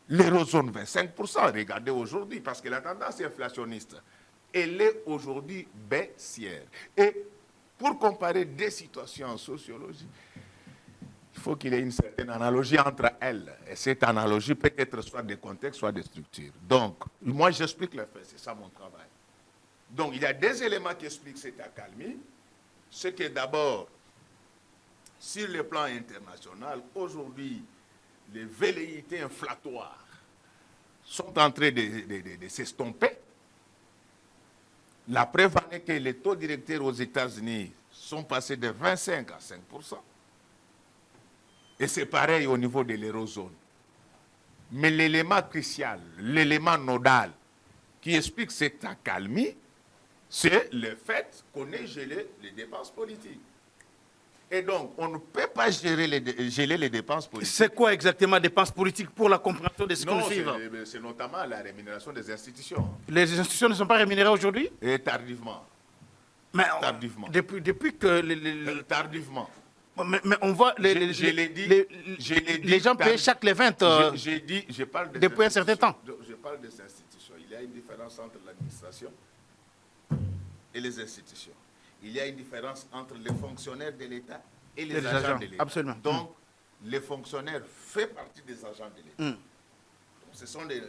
L'eurozone 25%, regardez aujourd'hui, parce que la tendance inflationniste, elle est aujourd'hui baissière. Et pour comparer des situations en sociologie, faut qu'il y ait une certaine analogie entre elles. Et cette analogie peut être soit des contextes, soit des structures. Donc, moi, j'explique les faits, c'est ça mon travail. Donc, il y a des éléments qui expliquent cette accalmie. Ce qui est d'abord, sur le plan international, aujourd'hui, les velléités inflatoires sont en train de s'estomper. La preuve en est que les taux directeurs aux États-Unis sont passés de 25 à 5%. Et c'est pareil au niveau de l'eurozone. Mais l'élément crucial, l'élément nodal qui explique cette accalmie, c'est le fait qu'on ait gelé les dépenses politiques. Et donc, on ne peut pas geler les dépenses politiques. C'est quoi exactement dépenses politiques pour la compréhension de ce que nous suivons? C'est notamment la rémunération des institutions. Les institutions ne sont pas rémunérées aujourd'hui? Et tardivement. Mais Tardivement. Depuis que... Tardivement. Mais on voit les gens payent chaque les 20 je parle depuis un certain temps. Je parle des institutions. Il y a une différence entre l'administration et les institutions. Il y a une différence entre les fonctionnaires de l'État et les agents de l'État. Absolument. Donc, les fonctionnaires font partie des agents de l'État. Donc, ce sont des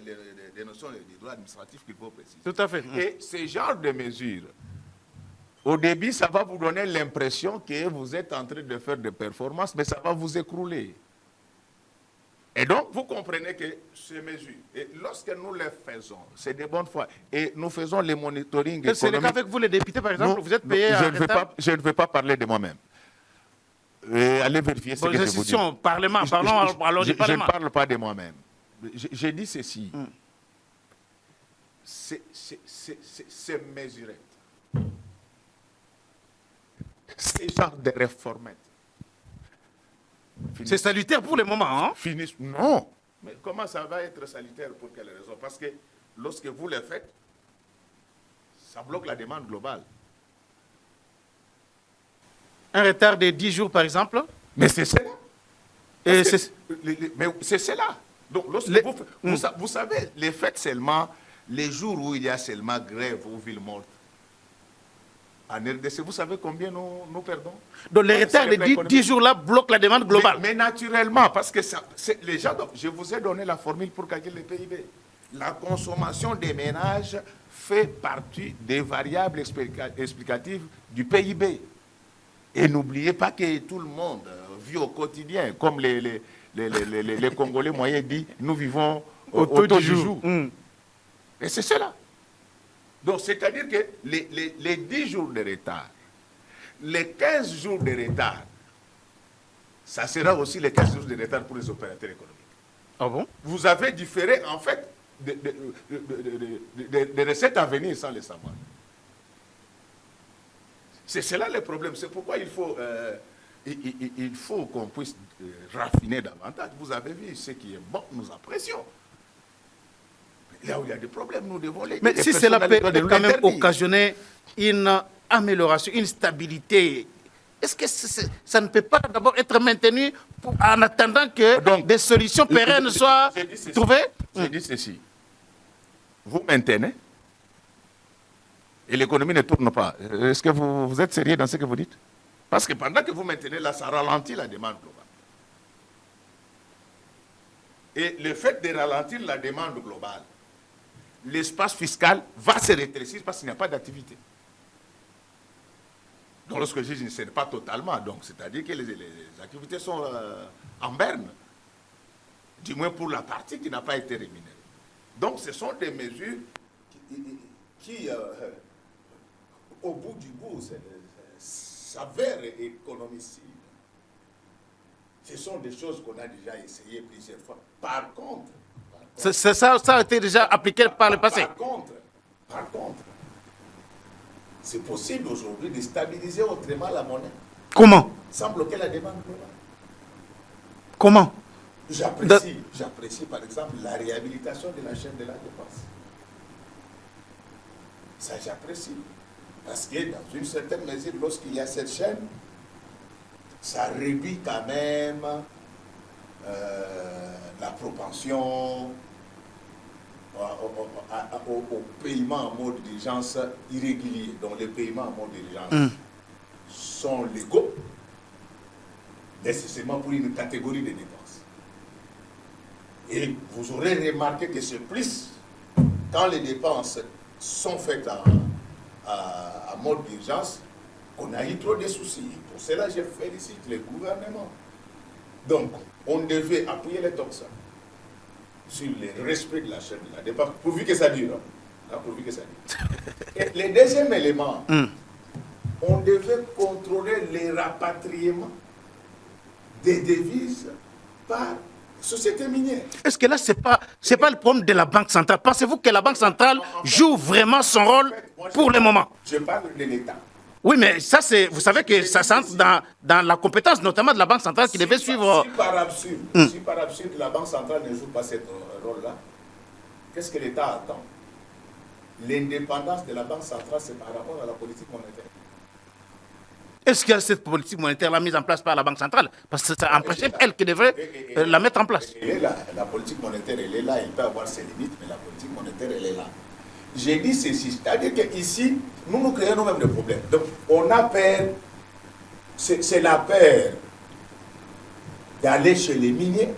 notions des droits administratifs qu'il faut préciser. Tout à fait. Et ce genre de mesures, au début, ça va vous donner l'impression que vous êtes en train de faire des performances, mais ça va vous écrouler. Et donc, vous comprenez que ces mesures, et lorsque nous les faisons, c'est de bonne foi, et nous faisons les monitoring économiques. C'est le cas avec vous, les députés, par exemple, vous êtes payés à je ne vais pas parler de moi-même. Allez vérifier ce que je vous dis. Parlement, parlons du Parlement. Je ne parle pas de moi-même. Je dis ceci. C'est mesuré. Ces genres de réformettes. C'est salutaire pour le moment, hein? Non. Mais comment ça va être salutaire? Pour quelle raison? Parce que lorsque vous le faites, ça bloque la demande globale. Un retard de 10 jours, par exemple? Mais c'est cela. Mais c'est cela. Donc, lorsque vous savez, les fêtes seulement, les jours où il y a seulement grève ou ville morte, en RDC, vous savez combien nous perdons? Donc les retards de 10 jours-là bloquent la demande globale. Mais naturellement, parce que les gens, je vous ai donné la formule pour calculer le PIB. La consommation des ménages fait partie des variables explicatives du PIB. Et n'oubliez pas que tout le monde vit au quotidien, comme les Congolais moyens disent, nous vivons au taux du jour. Et c'est cela. Donc, c'est-à-dire que les 10 jours de retard, les 15 jours de retard, ça sera aussi les 15 jours de retard pour les opérateurs économiques. Ah bon? Vous avez différé, en fait, des recettes à venir sans le savoir. C'est cela le problème. C'est pourquoi il faut qu'on puisse raffiner davantage. Vous avez vu ce qui est bon, nous apprécions. Là où il y a des problèmes, nous devons les... Mais si cela peut quand même occasionner une amélioration, une stabilité, est-ce que ça ne peut pas d'abord être maintenu en attendant que des solutions pérennes soient trouvées? Je dis ceci. Vous maintenez et l'économie ne tourne pas. Est-ce que vous êtes sérieux dans ce que vous dites? Parce que pendant que vous maintenez là, ça ralentit la demande globale. Et le fait de ralentir la demande globale, l'espace fiscal va se rétrécir parce qu'il n'y a pas d'activité. Donc lorsque je dis ce n'est pas totalement, donc c'est-à-dire que les activités sont en berne, du moins pour la partie qui n'a pas été rémunérée. Donc ce sont des mesures qui au bout du bout, s'avèrent économicides. Ce sont des choses qu'on a déjà essayées plusieurs fois. Par contre, ça a été déjà appliqué par le passé. Par contre, c'est possible aujourd'hui de stabiliser autrement la monnaie. Comment? Sans bloquer la demande globale. Comment? J'apprécie par exemple la réhabilitation de la chaîne de la dépense. Ça j'apprécie. Parce que dans une certaine mesure, lorsqu'il y a cette chaîne, ça réduit quand même la propension au paiement en mode d'urgence irrégulier. Donc les paiements en mode d'urgence sont légaux, nécessairement pour une catégorie de dépenses. Et vous aurez remarqué que c'est plus quand les dépenses sont faites à mode d'urgence qu'on a eu trop de soucis. Pour cela, je félicite le gouvernement. Donc, on devait appuyer les toxins sur le respect de la chaîne de la dépense, pourvu que ça dure. Hein, pourvu que ça dure. Et le deuxième élément, on devait contrôler les rapatriements des devises par société minière. Est-ce que là, c'est pas le problème de la Banque centrale? Pensez-vous que la Banque centrale joue vraiment son rôle pour le moment? Je parle de l'État. Oui, mais ça, vous savez que ça s'entre dans la compétence, notamment de la Banque centrale qui devait suivre... Si par absurde, la Banque centrale ne joue pas ce rôle-là, qu'est-ce que l'État attend? L'indépendance de la Banque centrale, c'est par rapport à la politique monétaire. Est-ce qu'il y a cette politique monétaire mise en place par la Banque centrale? Parce que c'est en principe elle qui devrait la mettre en place. Elle est là. La politique monétaire, elle est là. Elle peut avoir ses limites, mais la politique monétaire, elle est là. J'ai dit ceci, c'est-à-dire qu'ici, nous créons nous-mêmes des problèmes. Donc, on a peur, c'est la peur d'aller chez les miniers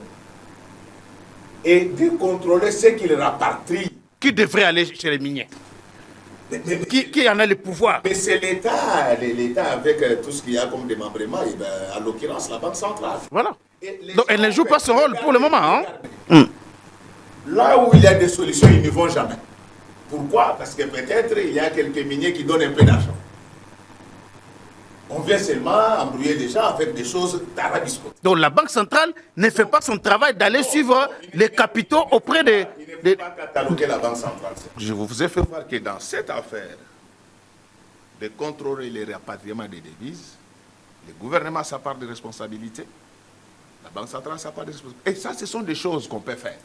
et de contrôler ce qu'ils rapatrient. Qui devrait aller chez les miniers? Qui en a le pouvoir? Mais c'est l'État avec tout ce qu'il y a comme démembrement, et ben, en l'occurrence la Banque centrale. Voilà. Donc elle ne joue pas son rôle pour le moment. Là où il y a des solutions, ils ne vont jamais. Pourquoi? Parce que peut-être il y a quelques miniers qui donnent un peu d'argent. On vient seulement embrouiller les gens avec des choses tarabiscotes. Donc la Banque centrale ne fait pas son travail d'aller suivre les capitaux auprès des... Il ne faut pas cataloguer la Banque centrale. Je vous ai fait voir que dans cette affaire de contrôler les rapatriements des devises, le gouvernement a sa part de responsabilité, la Banque centrale a sa part de responsabilité. Et ça, ce sont des choses qu'on peut faire.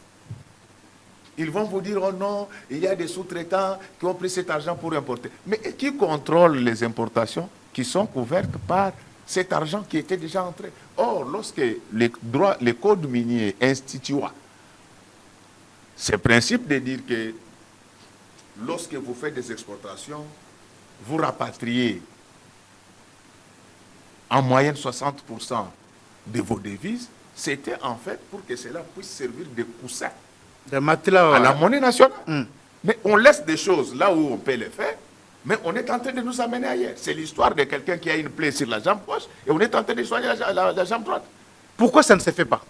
Ils vont vous dire, oh non, il y a des sous-traitants qui ont pris cet argent pour importer. Mais qui contrôle les importations qui sont couvertes par cet argent qui était déjà entré? Or, lorsque les codes miniers instituent ce principe de dire que lorsque vous faites des exportations, vous rapatriez en moyenne 60% de vos devises, c'était en fait pour que cela puisse servir de coussin à la monnaie nationale. Mais on laisse des choses là où on peut les faire, mais on est en train de nous amener ailleurs. C'est l'histoire de quelqu'un qui a une plaie sur la jambe gauche et on est en train de soigner la jambe droite. Pourquoi ça ne se fait pas?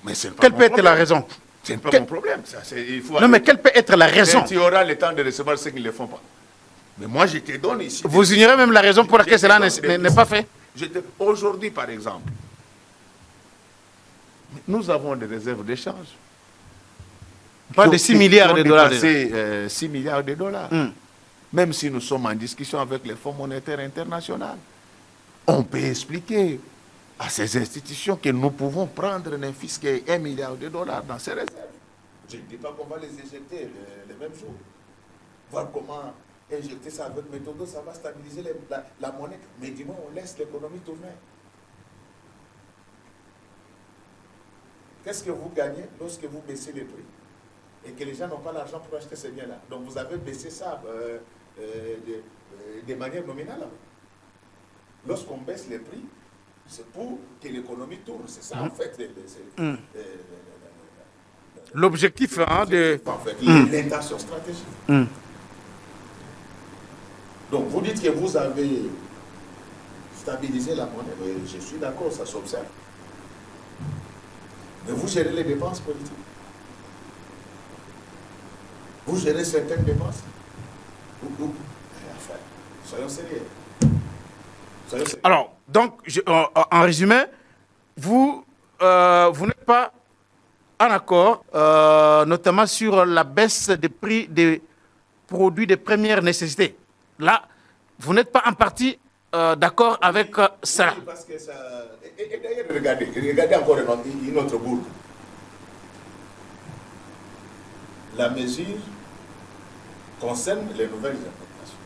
Mais quelle peut être la raison? C'est pas mon problème. Ça, non, mais quelle peut être la raison? Tu auras le temps de recevoir ceux qui ne le font pas. Mais moi, je te donne ici... Vous ignorez même la raison pour laquelle cela n'est pas fait? Aujourd'hui, par exemple, nous avons des réserves d'échange. Pas de 6 milliards de dollars. 6 milliards de dollars. Même si nous sommes en discussion avec le Fonds monétaire international, on peut expliquer à ces institutions que nous pouvons prendre ne fût-ce que 1 milliard de dollars dans ces réserves. Je ne dis pas qu'on va les injecter le même jour. Voir comment injecter ça avec méthode, ça va stabiliser la monnaie. Mais du moins, on laisse l'économie tourner. Qu'est-ce que vous gagnez lorsque vous baissez les prix et que les gens n'ont pas l'argent pour acheter ces biens-là? Donc vous avez baissé ça de manière nominale. Lorsqu'on baisse les prix, c'est pour que l'économie tourne. C'est ça, en fait. L'objectif de... En fait, l'intention stratégique. Donc, vous dites que vous avez stabilisé la monnaie. Je suis d'accord, ça s'observe. Mais vous gérez les dépenses politiques. Vous gérez certaines dépenses. Enfin, soyons sérieux. Alors, donc, en résumé, vous n'êtes pas en accord, notamment sur la baisse des prix des produits de première nécessité. Là, vous n'êtes pas en partie d'accord avec ça. Oui, parce que ça... Et d'ailleurs, regardez encore une autre bourde. La mesure concerne les nouvelles importations.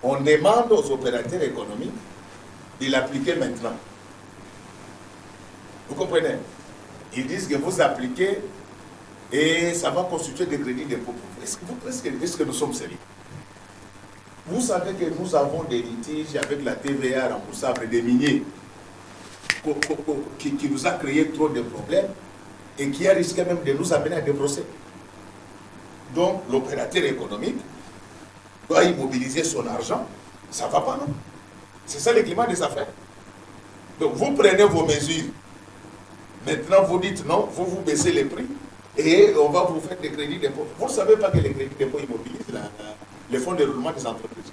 On demande aux opérateurs économiques de l'appliquer maintenant. Vous comprenez? Ils disent que vous appliquez et ça va constituer des crédits d'impôt. Est-ce que nous sommes sérieux? Vous savez que nous avons des litiges avec la TVA remboursable des miniers. qui nous a créé trop de problèmes et qui a risqué même de nous amener à des procès. Donc, l'opérateur économique doit immobiliser son argent. Ça ne va pas, non? C'est ça le climat des affaires. Donc, vous prenez vos mesures. Maintenant, vous dites non, vous baissez les prix et on va vous faire des crédits d'impôt. Vous ne savez pas que les crédits d'impôt immobilisent les fonds de roulement des entreprises.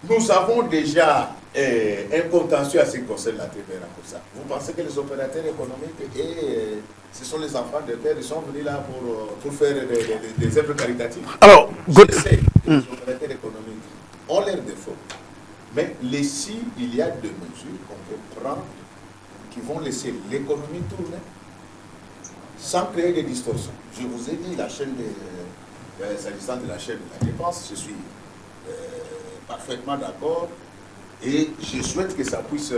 Nous avons déjà un contentieux à ce qui concerne la TVA comme ça. Vous pensez que les opérateurs économiques, ce sont les enfants de terre, ils sont venus là pour faire des œuvres caritatives? Alors, je sais que les opérateurs économiques ont leurs défauts, mais si il y a des mesures qu'on peut prendre qui vont laisser l'économie tourner sans créer des distorsions. Je vous ai dit, la chaîne s'agissant de la chaîne de la dépense, je suis parfaitement d'accord et je souhaite que ça puisse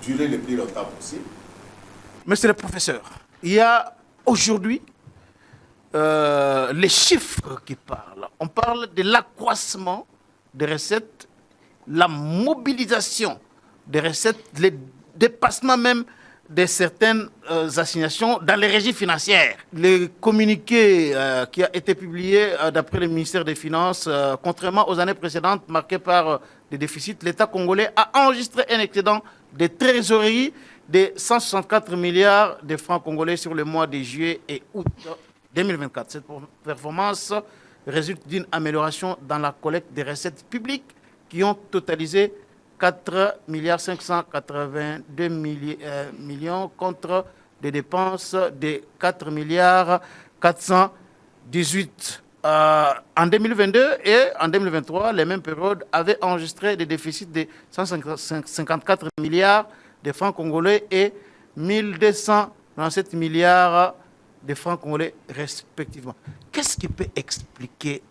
durer le plus longtemps possible. Monsieur le professeur, il y a aujourd'hui les chiffres qui parlent. On parle de l'accroissement des recettes, la mobilisation des recettes, les dépassements même de certaines assignations dans les régies financières. Le communiqué qui a été publié d'après le ministère des Finances, contrairement aux années précédentes marquées par des déficits, l'État congolais a enregistré un excédent de trésorerie de 164 milliards de francs congolais sur le mois de juillet et août 2024. Cette performance résulte d'une amélioration dans la collecte des recettes publiques qui ont totalisé 4 582 millions contre des dépenses de 4 418 en 2022 et en 2023, les mêmes périodes avaient enregistré des déficits de 154 milliards de francs congolais et 1297 milliards de francs congolais respectivement. Qu'est-ce qui peut expliquer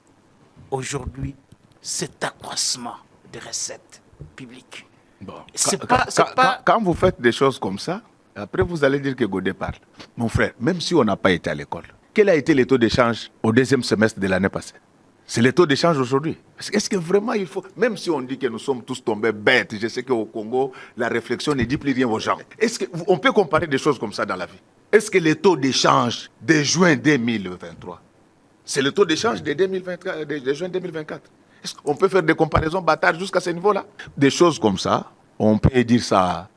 aujourd'hui cet accroissement des recettes publiques? Bon. Quand vous faites des choses comme ça, après vous allez dire que Godé parle. Mon frère, même si on n'a pas été à l'école, quel a été le taux d'échange au deuxième semestre de l'année passée? C'est le taux d'échange aujourd'hui. Est-ce que vraiment il faut, même si on dit que nous sommes tous tombés bêtes, je sais qu'au Congo, la réflexion ne dit plus rien aux gens. Est-ce qu'on peut comparer des choses comme ça dans la vie? Est-ce que le taux d'échange de juin 2023, c'est le taux d'échange de juin 2024? Est-ce qu'on peut faire des comparaisons bâtardes jusqu'à ce niveau-là? Des choses comme ça, on peut dire ça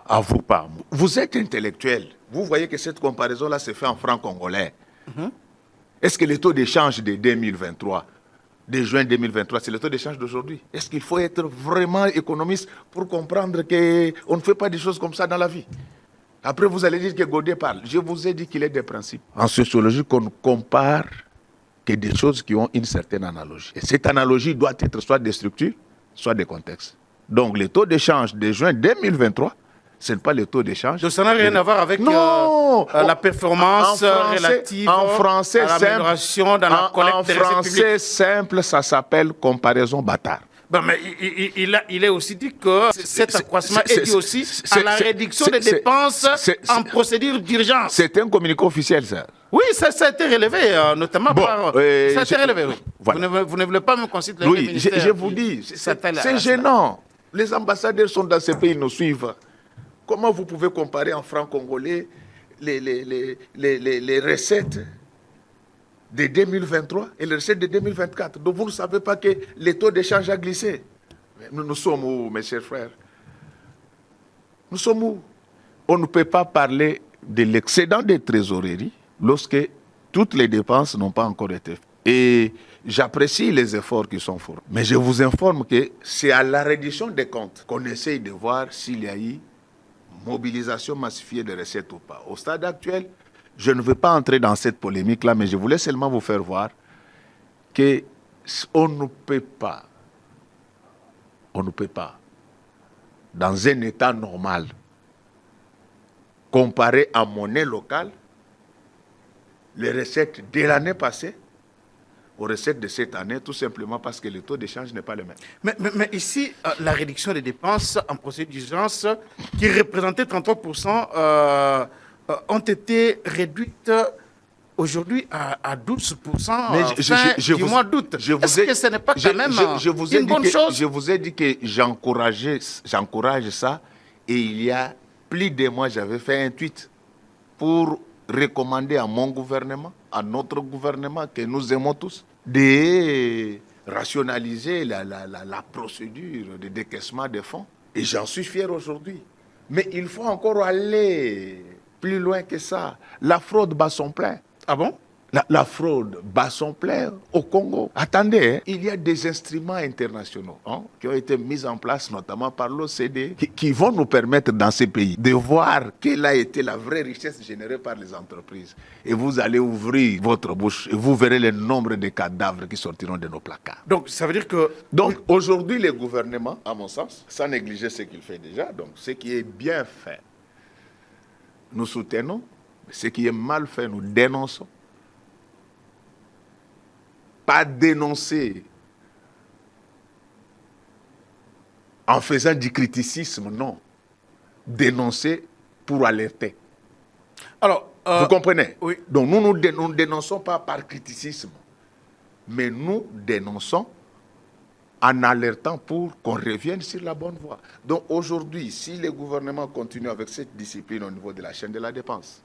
à vous pas. Vous êtes intellectuel. Vous voyez que cette comparaison-là se fait en francs congolais. Est-ce que le taux d'échange de 2023, de juin 2023, c'est le taux d'échange d'aujourd'hui? Est-ce qu'il faut être vraiment économiste pour comprendre qu'on ne fait pas des choses comme ça dans la vie? Après, vous allez dire que Godé parle. Je vous ai dit qu'il est des principes. En sociologie, qu'on ne compare que des choses qui ont une certaine analogie. Et cette analogie doit être soit des structures, soit des contextes. Donc, le tôt d'échange de juin 2023, ce n'est pas le taux d'échange. Donc ça n'a rien à voir avec la performance relative à l'amélioration dans la collecte des recettes publiques. En français simple, ça s'appelle comparaison bâtard. Ben, mais il est aussi dit que cet accroissement est dû aussi à la réduction des dépenses en procédure d'urgence. C'est un communiqué officiel, ça. Oui, ça a été relevé, notamment par... ça a été relevé, oui. Voilà. Vous ne voulez pas me considérer le ministère. Oui, je vous dis, c'est gênant. Les ambassadeurs sont dans ces pays, ils nous suivent. Comment vous pouvez comparer en francs congolais les recettes de 2023 et les recettes de 2024? Donc vous ne savez pas que le taux d'échange a glissé. Nous sommes où, mes chers frères? Nous sommes où? On ne peut pas parler de l'excédent des trésoreries lorsque toutes les dépenses n'ont pas encore été faites. Et j'apprécie les efforts qui sont faits. Mais je vous informe que c'est à la reddition des comptes qu'on essaye de voir s'il y a eu mobilisation massifiée de recettes ou pas. Au stade actuel, je ne veux pas entrer dans cette polémique-là, mais je voulais seulement vous faire voir qu'on ne peut pas, dans un état normal, comparer en monnaie locale les recettes de l'année passée aux recettes de cette année, tout simplement parce que le taux d'échange n'est pas le même. Mais ici, la réduction des dépenses en procédure d'urgence, qui représentaient 33%, ont été réduites aujourd'hui à 12% du mois d'août. Est-ce que ce n'est pas quand même une bonne chose? Je vous ai dit que j'encourage ça et il y a plus de mois, j'avais fait un tweet pour recommander à mon gouvernement, à notre gouvernement que nous aimons tous, de rationaliser la procédure de décaissement des fonds. Et j'en suis fier aujourd'hui. Mais il faut encore aller plus loin que ça. La fraude bat son plein. Ah bon? La fraude bat son plein au Congo. Attendez, hein, il y a des instruments internationaux qui ont été mis en place, notamment par l'OCDE, qui vont nous permettre dans ces pays de voir quelle a été la vraie richesse générée par les entreprises. Et vous allez ouvrir votre bouche et vous verrez le nombre de cadavres qui sortiront de nos placards. Donc, ça veut dire que... Donc, aujourd'hui, le gouvernement, à mon sens, sans négliger ce qu'il fait déjà, donc ce qui est bien fait, nous soutenons. Ce qui est mal fait, nous dénonçons. Pas dénoncer en faisant du criticisme, non. Dénoncer pour alerter. Alors, vous comprenez? Oui. Donc nous ne dénonçons pas par criticisme, mais nous dénonçons en alertant pour qu'on revienne sur la bonne voie. Donc aujourd'hui, si le gouvernement continue avec cette discipline au niveau de la chaîne de la dépense,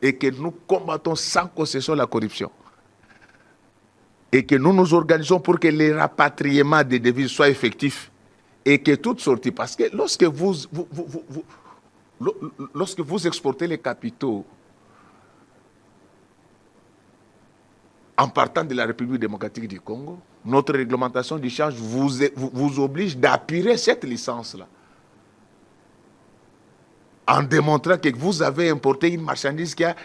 et que nous combattons sans concession la corruption, et que nous nous organisons pour que les rapatriements des devises soient effectifs et que toute sortie, parce que lorsque vous exportez les capitaux en partant de la République démocratique du Congo, notre réglementation du change vous oblige d'appuyer cette licence-là en démontrant que vous avez importé une marchandise qui a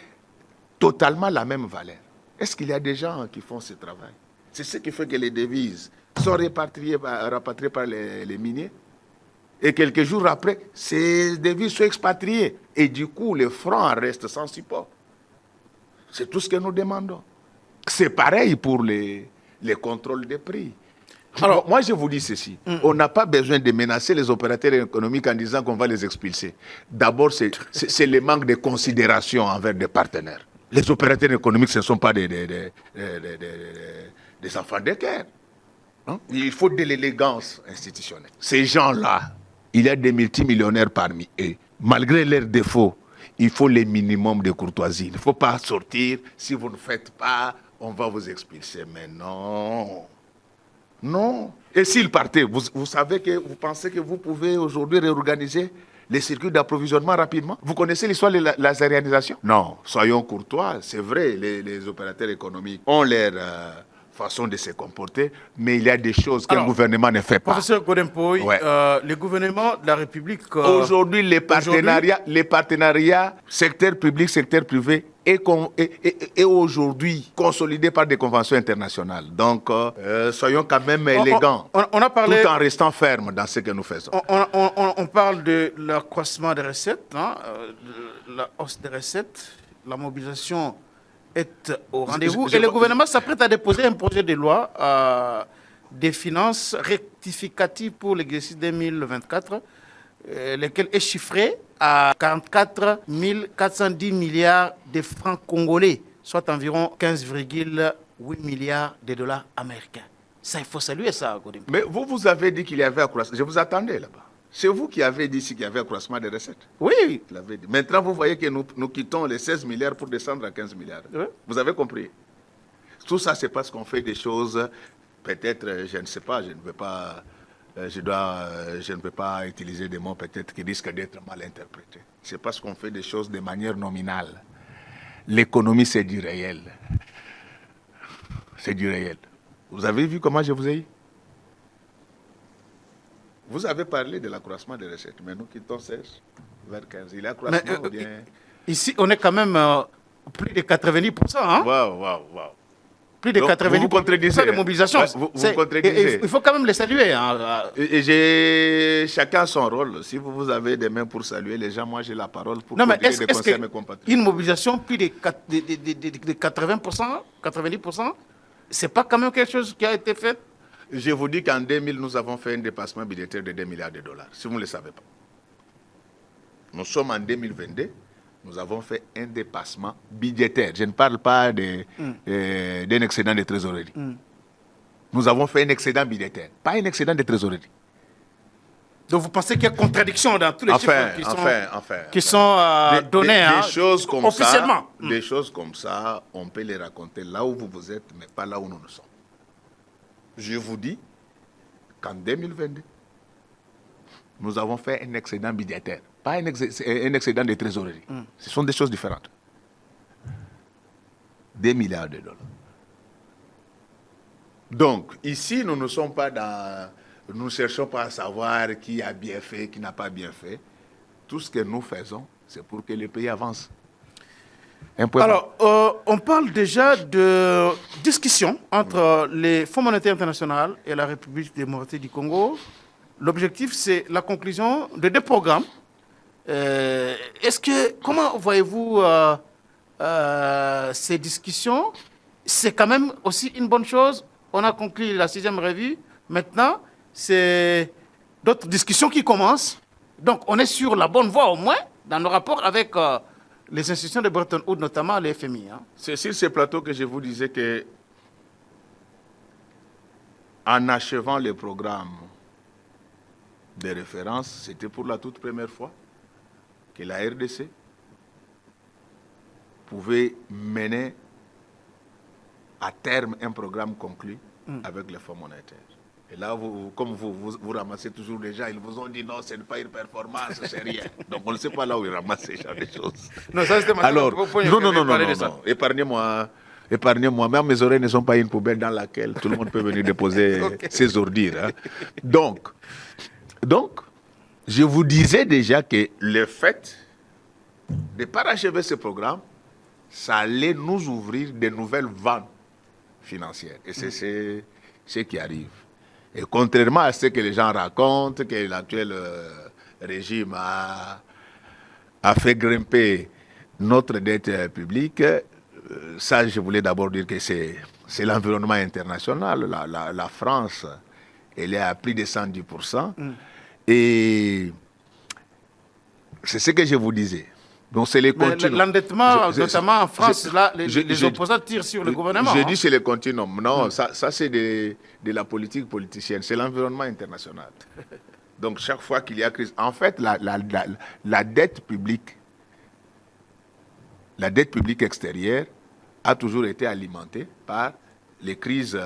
totalement la même valeur. Est-ce qu'il y a des gens qui font ce travail? C'est ce qui fait que les devises sont rapatriées par les miniers. Et quelques jours après, ces devises sont expatriées. Et du coup, le franc reste sans support. C'est tout ce que nous demandons. C'est pareil pour les contrôles des prix. Alors, moi, je vous dis ceci. On n'a pas besoin de menacer les opérateurs économiques en disant qu'on va les expulser. D'abord, c'est le manque de considération envers des partenaires. Les opérateurs économiques, ce ne sont pas des enfants de cœur. Il faut de l'élégance institutionnelle. Ces gens-là, il y a des multimillionnaires parmi eux. Malgré leurs défauts, il faut le minimum de courtoisie. Il ne faut pas sortir. Si vous ne faites pas, on va vous expulser. Mais non. Non. Et s'ils partaient, vous savez que vous pensez que vous pouvez aujourd'hui réorganiser les circuits d'approvisionnement rapidement? Vous connaissez l'histoire de la laserisation? Non, soyons courtois. C'est vrai, les opérateurs économiques ont leur façon de se comporter, mais il y a des choses qu'un gouvernement ne fait pas. Professeur Godempoy, le gouvernement de la République... Aujourd'hui, les partenariats secteur public, secteur privé est aujourd'hui consolidé par des conventions internationales. Donc, soyons quand même élégants, on a parlé, tout en restant fermes dans ce que nous faisons. On parle de l'accroissement des recettes, de la hausse des recettes, la mobilisation est au rendez-vous. Et le gouvernement s'apprête à déposer un projet de loi des finances rectificatives pour l'exercice 2024, lequel est chiffré à 44 410 milliards de francs congolais, soit environ 15,8 milliards de dollars américains. Ça, il faut saluer ça, Godempoy. Mais vous avez dit qu'il y avait accroissement. Je vous attendais là-bas. C'est vous qui avez dit qu'il y avait accroissement des recettes. Oui. Maintenant, vous voyez que nous quittons les 16 milliards pour descendre à 15 milliards. Oui. Vous avez compris? Tout ça, c'est parce qu'on fait des choses, peut-être, je ne sais pas, je ne peux pas utiliser des mots peut-être qui risquent d'être mal interprétés. C'est parce qu'on fait des choses de manière nominale. L'économie, c'est du réel. C'est du réel. Vous avez vu comment je vous ai dit? Vous avez parlé de l'accroissement des recettes, mais nous quittons 16 vers 15. Il y a accroissement ou bien... Ici, on est quand même plus de 90%. Waouh. Plus de 90% de mobilisation. Vous contredisez. Il faut quand même les saluer. Et chacun son rôle. Si vous avez des mains pour saluer les gens, moi j'ai la parole pour donner des conseils à mes compatriotes. Une mobilisation plus de 80%, 90%, c'est pas quand même quelque chose qui a été fait? Je vous dis qu'en 2000, nous avons fait un dépassement budgétaire de 2 milliards de dollars, si vous ne le savez pas. Nous sommes en 2022, nous avons fait un dépassement budgétaire. Je ne parle pas d'un excédent de trésorerie. Nous avons fait un excédent budgétaire, pas un excédent de trésorerie. Donc vous pensez qu'il y a contradiction dans tous les chiffres qui sont donnés des choses comme officiellement. Des choses comme ça, on peut les raconter là où vous êtes, mais pas là où nous sommes. Je vous dis qu'en 2022, nous avons fait un excédent budgétaire, pas un excédent de trésorerie. Ce sont des choses différentes. 2 milliards de dollars. Donc, ici, nous ne sommes pas dans... Nous ne cherchons pas à savoir qui a bien fait, qui n'a pas bien fait. Tout ce que nous faisons, c'est pour que le pays avance. Alors, on parle déjà de discussion entre les Fonds monétaires internationaux et la République démocratique du Congo. L'objectif, c'est la conclusion de 2 programmes. Comment voyez-vous ces discussions? C'est quand même aussi une bonne chose. On a conclu la 6e revue. Maintenant, c'est d'autres discussions qui commencent. Donc, on est sur la bonne voie au moins dans nos rapports avec les institutions de Bretton Woods, notamment les FMI. C'est sur ce plateau que je vous disais que, en achevant le programme de référence, c'était pour la toute première fois que la RDC pouvait mener à terme un programme conclu avec les fonds monétaires. Et là, comme vous ramassez toujours des gens, ils vous ont dit non, ce n'est pas une performance, c'est rien. Donc on ne sait pas là où ils ramassent ces genre de choses. Non, ça c'était Alors, non. Épargnez-moi. Même mes oreilles ne sont pas une poubelle dans laquelle tout le monde peut venir déposer ses ordures. Hein. Donc, je vous disais déjà que le fait de parachever ce programme, ça allait nous ouvrir de nouvelles vannes financières. Et c'est ce qui arrive. Et contrairement à ce que les gens racontent, que l'actuel régime a fait grimper notre dette publique, ça, je voulais d'abord dire que c'est l'environnement international. La France, elle est à plus de 110%. Et c'est ce que je vous disais. Donc, c'est les continuums. L'endettement, notamment en France, les opposants tirent sur le gouvernement. J'ai dit c'est les continuums. Non, ça c'est de la politique politicienne. C'est l'environnement international. Donc, chaque fois qu'il y a crise... En fait, la dette publique extérieure a toujours été alimentée par les crises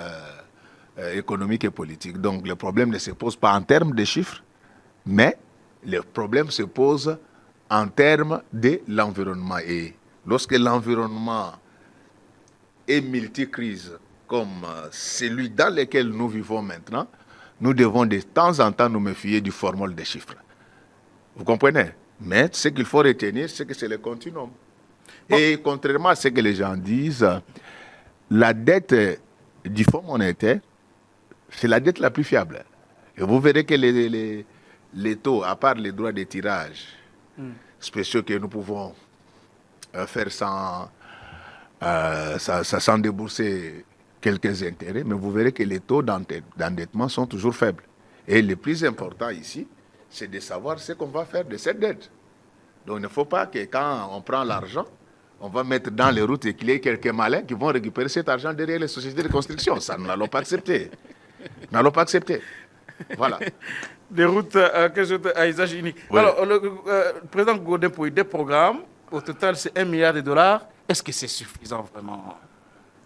économiques et politiques. Donc, le problème ne se pose pas en termes de chiffres, mais le problème se pose en termes de l'environnement. Et lorsque l'environnement est multicrise, comme celui dans lequel nous vivons maintenant, nous devons de temps en temps nous méfier du formol des chiffres. Vous comprenez? Mais ce qu'il faut retenir, c'est que c'est le continuum. Bon. Et contrairement à ce que les gens disent, la dette du Fonds monétaire, c'est la dette la plus fiable. Et vous verrez que les taux, à part les droits de tirage spéciaux que nous pouvons faire sans débourser quelques intérêts, mais vous verrez que les taux d'endettement sont toujours faibles. Et le plus important ici, c'est de savoir ce qu'on va faire de cette dette. Donc il ne faut pas que quand on prend l'argent, on va mettre dans les routes et qu'il y ait quelques malins qui vont récupérer cet argent derrière les sociétés de construction. Ça, nous n'allons pas accepter. Nous n'allons pas accepter. Voilà. Des routes à usage unique. Oui. Alors, le président Godin, pour des programmes, au total, c'est 1 milliard de dollars. Est-ce que c'est suffisant vraiment?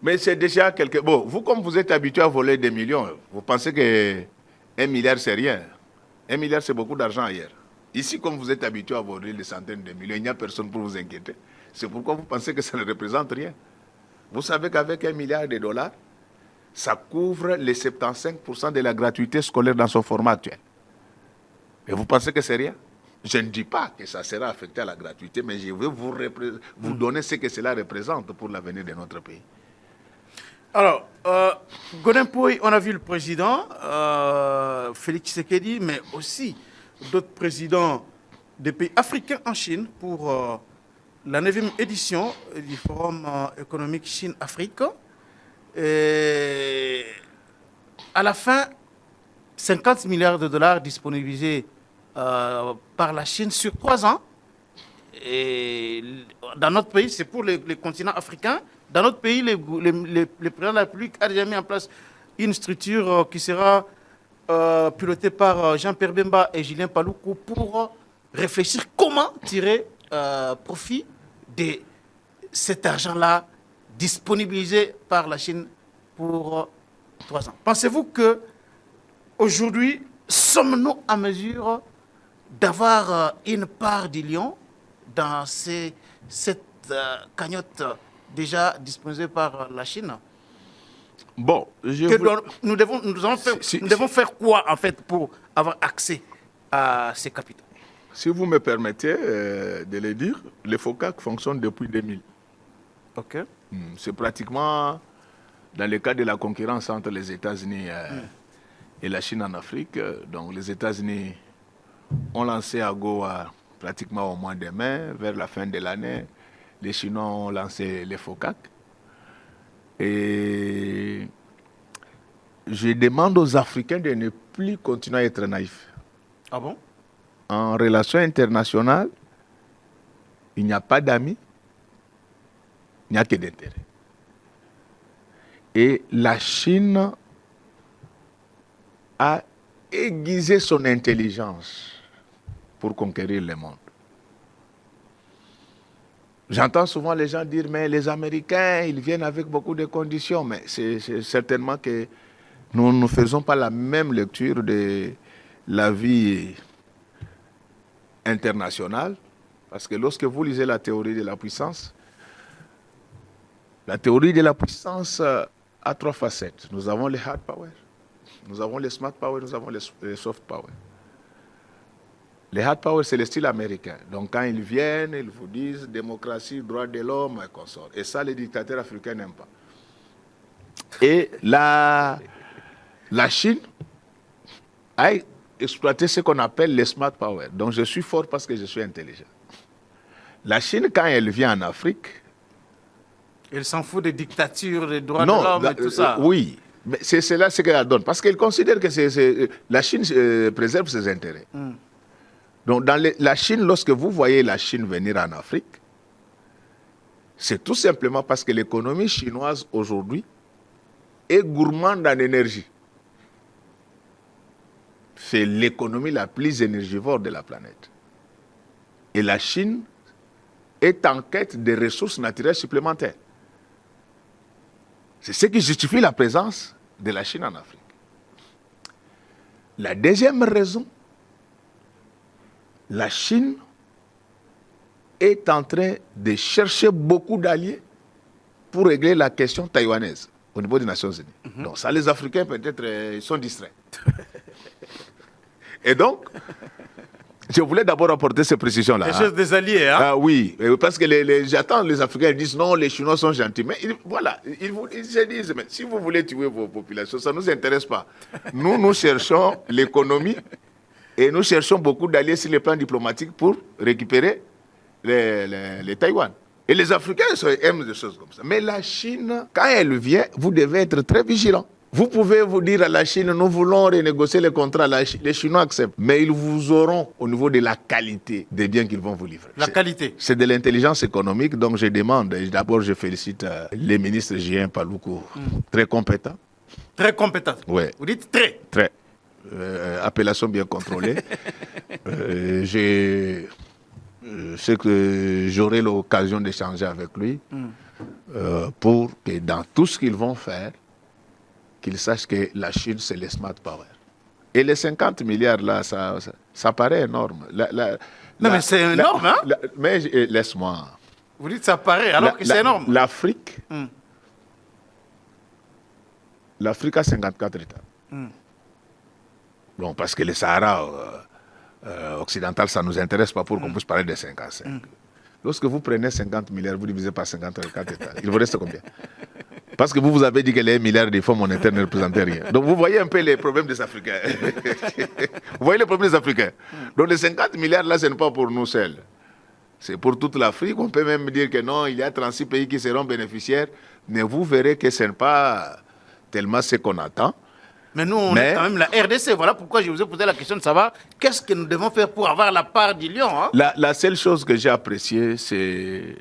Mais c'est déjà quelque... Bon, vous, comme vous êtes habitué à voler des millions, vous pensez que 1 milliard, c'est rien. 1 milliard, c'est beaucoup d'argent ailleurs. Ici, comme vous êtes habitué à voler des centaines de millions, il n'y a personne pour vous inquiéter. C'est pourquoi vous pensez que ça ne représente rien. Vous savez qu'avec 1 milliard de dollars, ça couvre les 75% de la gratuité scolaire dans son format actuel. Et vous pensez que c'est rien? Je ne dis pas que ça sera affecté à la gratuité, mais je veux vous donner ce que cela représente pour l'avenir de notre pays. Alors, Godin Poy, on a vu le président, Félix Tshisekedi, mais aussi d'autres présidents des pays africains en Chine pour la 9e édition du Forum économique Chine-Afrique. Et à la fin, 50 milliards de dollars disponibilisés par la Chine sur 3 ans. Et dans notre pays, c'est pour les continents africains. Dans notre pays, le président de la République a déjà mis en place une structure qui sera piloté par Jean-Pierre Bemba et Julien Paluku, pour réfléchir comment tirer profit de cet argent-là disponibilisé par la Chine pour 3 ans. Pensez-vous que aujourd'hui, sommes-nous en mesure d'avoir une part du lion dans cette cagnotte déjà disposée par la Chine? Bon, Nous devons faire quoi en fait pour avoir accès à ces capitaux? si vous me permettez de le dire, le FOCAC fonctionne depuis 2000. Ok. C'est pratiquement dans le cadre de la concurrence entre les États-Unis et la Chine en Afrique. Donc les États-Unis ont lancé AGOA pratiquement au mois de mai, vers la fin de l'année. Les Chinois ont lancé les FOCAC. Et je demande aux Africains de ne plus continuer à être naïfs. Ah bon? En relation internationale, il n'y a pas d'amis, il n'y a que d'intérêt. Et la Chine a aiguisé son intelligence pour conquérir le monde. J'entends souvent les gens dire, mais les Américains, ils viennent avec beaucoup de conditions. Mais c'est certainement que nous ne faisons pas la même lecture de la vie internationale. Parce que lorsque vous lisez la théorie de la puissance a 3 facettes. Nous avons les hard power, nous avons les smart power, nous avons les soft power. Les hard power, c'est le style américain. Donc quand ils viennent, ils vous disent démocratie, droits de l'homme et consorts. Et ça, les dictateurs africains n'aiment pas. Et la Chine a exploité ce qu'on appelle les smart power. Donc je suis fort parce que je suis intelligent. La Chine, quand elle vient en Afrique... Elle s'en fout des dictatures, des droits de l'homme et tout ça. Oui, mais c'est là ce qu'elle donne. Parce qu'elle considère que la Chine préserve ses intérêts. Donc, la Chine, lorsque vous voyez la Chine venir en Afrique, c'est tout simplement parce que l'économie chinoise aujourd'hui est gourmande en énergie. C'est l'économie la plus énergivore de la planète. Et la Chine est en quête de ressources naturelles supplémentaires. C'est ce qui justifie la présence de la Chine en Afrique. La deuxième raison, la Chine est en train de chercher beaucoup d'alliés pour régler la question taïwanaise au niveau des Nations Unies. Donc ça, les Africains, peut-être, ils sont distraits. Et donc, je voulais d'abord apporter ces précisions-là. Les choses des alliés, hein? Ah oui, parce que j'attends les Africains, ils disent non, les Chinois sont gentils. Mais voilà, ils se disent, mais si vous voulez tuer vos populations, ça ne nous intéresse pas. Nous cherchons l'économie et nous cherchons beaucoup d'alliés sur le plan diplomatique pour récupérer les Taïwan. Et les Africains aiment des choses comme ça. Mais la Chine, quand elle vient, vous devez être très vigilant. Vous pouvez vous dire à la Chine, nous voulons renégocier les contrats, les Chinois acceptent. Mais ils vous auront au niveau de la qualité des biens qu'ils vont vous livrer. La qualité. C'est de l'intelligence économique, donc je demande, et d'abord je félicite les ministres Julien Paluku, très compétents. Très compétents. Oui. Vous dites très. Très. Appellation bien contrôlée. Je sais que j'aurai l'occasion d'échanger avec lui pour que dans tout ce qu'ils vont faire, qu'ils sachent que la Chine, c'est le smart power. Et les 50 milliards, là, ça paraît énorme. Mais c'est énorme, hein? Mais laisse-moi. Vous dites ça paraît, alors que c'est énorme. L'Afrique a 54 États. Bon, parce que le Sahara occidental, ça ne nous intéresse pas pour qu'on puisse parler de 55. Lorsque vous prenez 50 milliards, vous divisez par 54 États, il vous reste combien? Parce que vous avez dit que les milliards de fonds monétaires ne représentaient rien. Donc vous voyez un peu les problèmes des Africains. Vous voyez les problèmes des Africains. Donc les 50 milliards là, ce n'est pas pour nous seuls. C'est pour toute l'Afrique. On peut même dire que non, il y a 36 pays qui seront bénéficiaires. Mais vous verrez que ce n'est pas tellement ce qu'on attend. Mais nous, on est quand même la RDC. Voilà pourquoi je vous ai posé la question de savoir qu'est-ce que nous devons faire pour avoir la part du lion. Hein? La seule chose que j'ai appréciée, c'est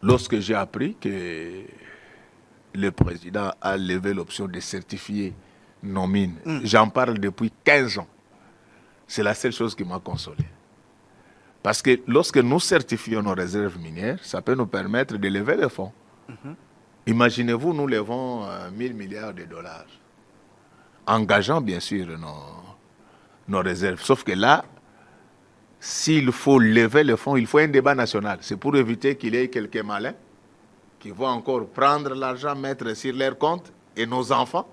lorsque j'ai appris que le président a levé l'option de certifier nos mines. J'en parle depuis 15 ans. C'est la seule chose qui m'a consolé. Parce que lorsque nous certifions nos réserves minières, ça peut nous permettre de lever les fonds. Imaginez-vous, nous levons 1000 milliards de dollars, engageant bien sûr nos réserves. Sauf que là, s'il faut lever les fonds, il faut un débat national. C'est pour éviter qu'il y ait quelques malins qui vont encore prendre l'argent, mettre sur leur compte, et nos enfants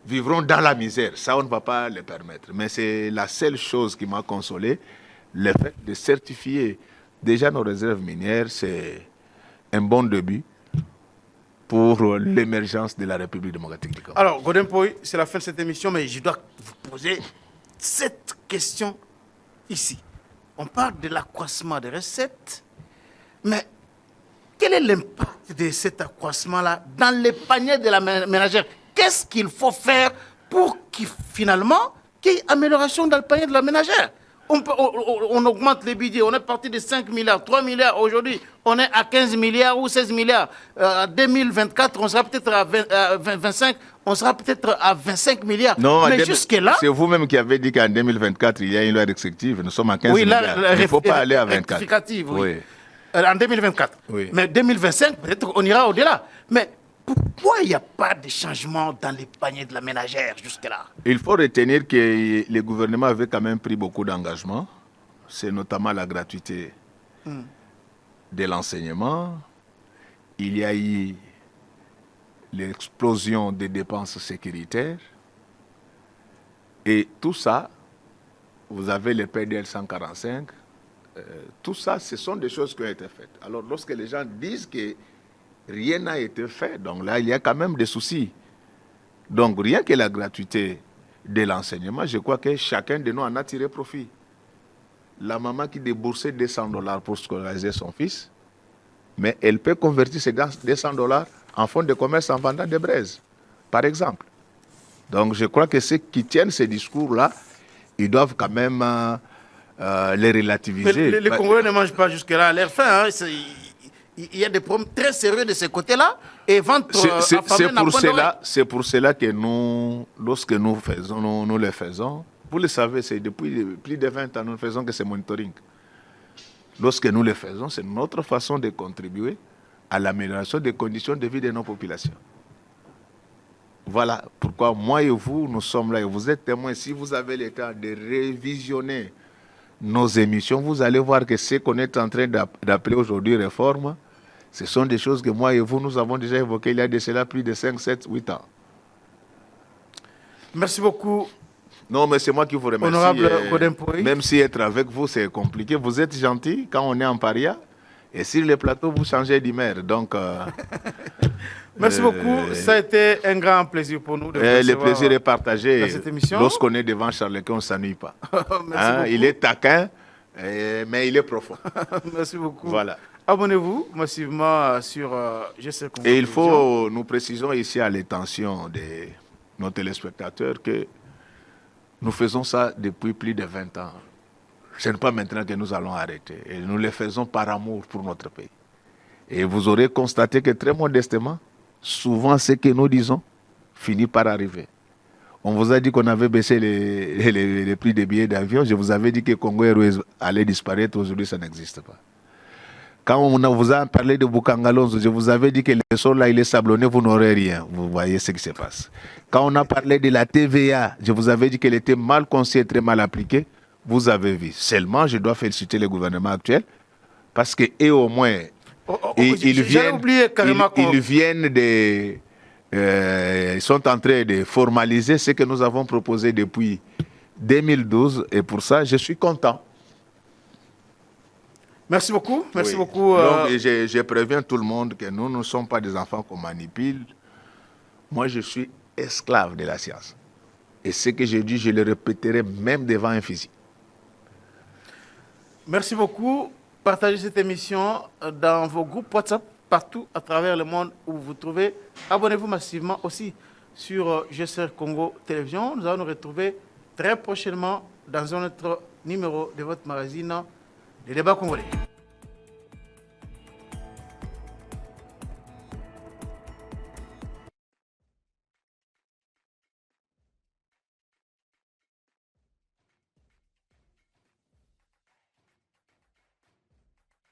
vivront dans la misère. Ça, on ne va pas le permettre. Mais c'est la seule chose qui m'a consolé, le fait de certifier déjà nos réserves minières, c'est un bon début pour l'émergence de la République démocratique du Congo. Alors, Godin Poy, c'est la fin de cette émission, mais je dois vous poser cette question ici. On parle de l'accroissement des recettes, mais quel est l'impact de cet accroissement-là dans les paniers de la ménagère? Qu'est-ce qu'il faut faire pour qu'il y ait amélioration dans le panier de la ménagère? On augmente les budgets, on est parti de 5 milliards, 3 milliards, aujourd'hui on est à 15 milliards ou 16 milliards. En 2024, on sera peut-être à 25, on sera peut-être à 25 milliards. Non, mais jusque-là... C'est vous-même qui avez dit qu'en 2024, il y a une loi restrictive, nous sommes à 15 milliards. Il ne faut pas aller à 24. Oui. En 2024. Oui. Mais 2025, peut-être qu'on ira au-delà. Mais pourquoi il n'y a pas de changement dans les paniers de la ménagère jusque-là? Il faut retenir que le gouvernement avait quand même pris beaucoup d'engagements. C'est notamment la gratuité de l'enseignement. Il y a eu l'explosion des dépenses sécuritaires. Et tout ça, vous avez le PDL 145. Tout ça, ce sont des choses qui ont été faites. Alors, lorsque les gens disent que rien n'a été fait, donc là, il y a quand même des soucis. Donc, rien que la gratuité de l'enseignement, je crois que chacun de nous en a tiré profit. La maman qui déboursait $200 pour scolariser son fils, mais elle peut convertir ces $200 en fonds de commerce en vendant des braises, par exemple. Donc, je crois que ceux qui tiennent ces discours-là, ils doivent quand même... les relativiser. Mais les Congolais ne mangent pas jusque-là à leur faim. Hein. Il y a des problèmes très sérieux de ce côté-là. Et c'est pour cela que nous, lorsque nous le faisons, vous le savez, c'est depuis plus de 20 ans, nous ne faisons que ce monitoring. Lorsque nous le faisons, c'est notre façon de contribuer à l'amélioration des conditions de vie de nos populations. Voilà pourquoi moi et vous, nous sommes là et vous êtes témoins. Si vous avez le temps de révisionner nos émissions, vous allez voir que ce qu'on est en train d'appeler aujourd'hui réforme, ce sont des choses que moi et vous, nous avons déjà évoquées il y a de cela plus de 5, 7, 8 ans. Merci beaucoup. Non, mais c'est moi qui vous remercie. Honorable Godin Poy. Même si être avec vous, c'est compliqué. Vous êtes gentil quand on est en paria. Et sur les plateaux, vous changez d'humeur. Donc... Merci beaucoup. Ça a été un grand plaisir pour nous de vous le plaisir est partagé. Dans cette émission. Lorsqu'on est devant Charles Quint, on ne s'ennuie pas. Il est taquin, mais il est profond. Merci beaucoup. Voilà. Abonnez-vous massivement sur GC Congo. Et il faut, nous précisons ici à l'intention de nos téléspectateurs que nous faisons ça depuis plus de 20 ans. Ce n'est pas maintenant que nous allons arrêter. Et nous le faisons par amour pour notre pays. Et vous aurez constaté que très modestement, souvent ce que nous disons finit par arriver. On vous a dit qu'on avait baissé les prix des billets d'avion. Je vous avais dit que Congo Airways allait disparaître. Aujourd'hui, ça n'existe pas. Quand on vous a parlé de Bukangalonzo, je vous avais dit que le sol là, il est sablonné, vous n'aurez rien. Vous voyez ce qui se passe. Quand on a parlé de la TVA, je vous avais dit qu'elle était mal conçue et très mal appliquée. Vous avez vu. Seulement, je dois féliciter le gouvernement actuel parce qu'eux, au moins, ils sont en train de formaliser ce que nous avons proposé depuis 2012. Et pour ça, je suis content. Merci beaucoup. Merci beaucoup. Donc, je préviens tout le monde que nous ne sommes pas des enfants qu'on manipule. Moi, je suis esclave de la science. Et ce que je dis, je le répéterai même devant un physique. Merci beaucoup. Partagez cette émission dans vos groupes WhatsApp partout à travers le monde où vous vous trouvez. Abonnez-vous massivement aussi sur GCR Congo Télévision. Nous allons nous retrouver très prochainement dans un autre numéro de votre magazine Les Débats Congolais.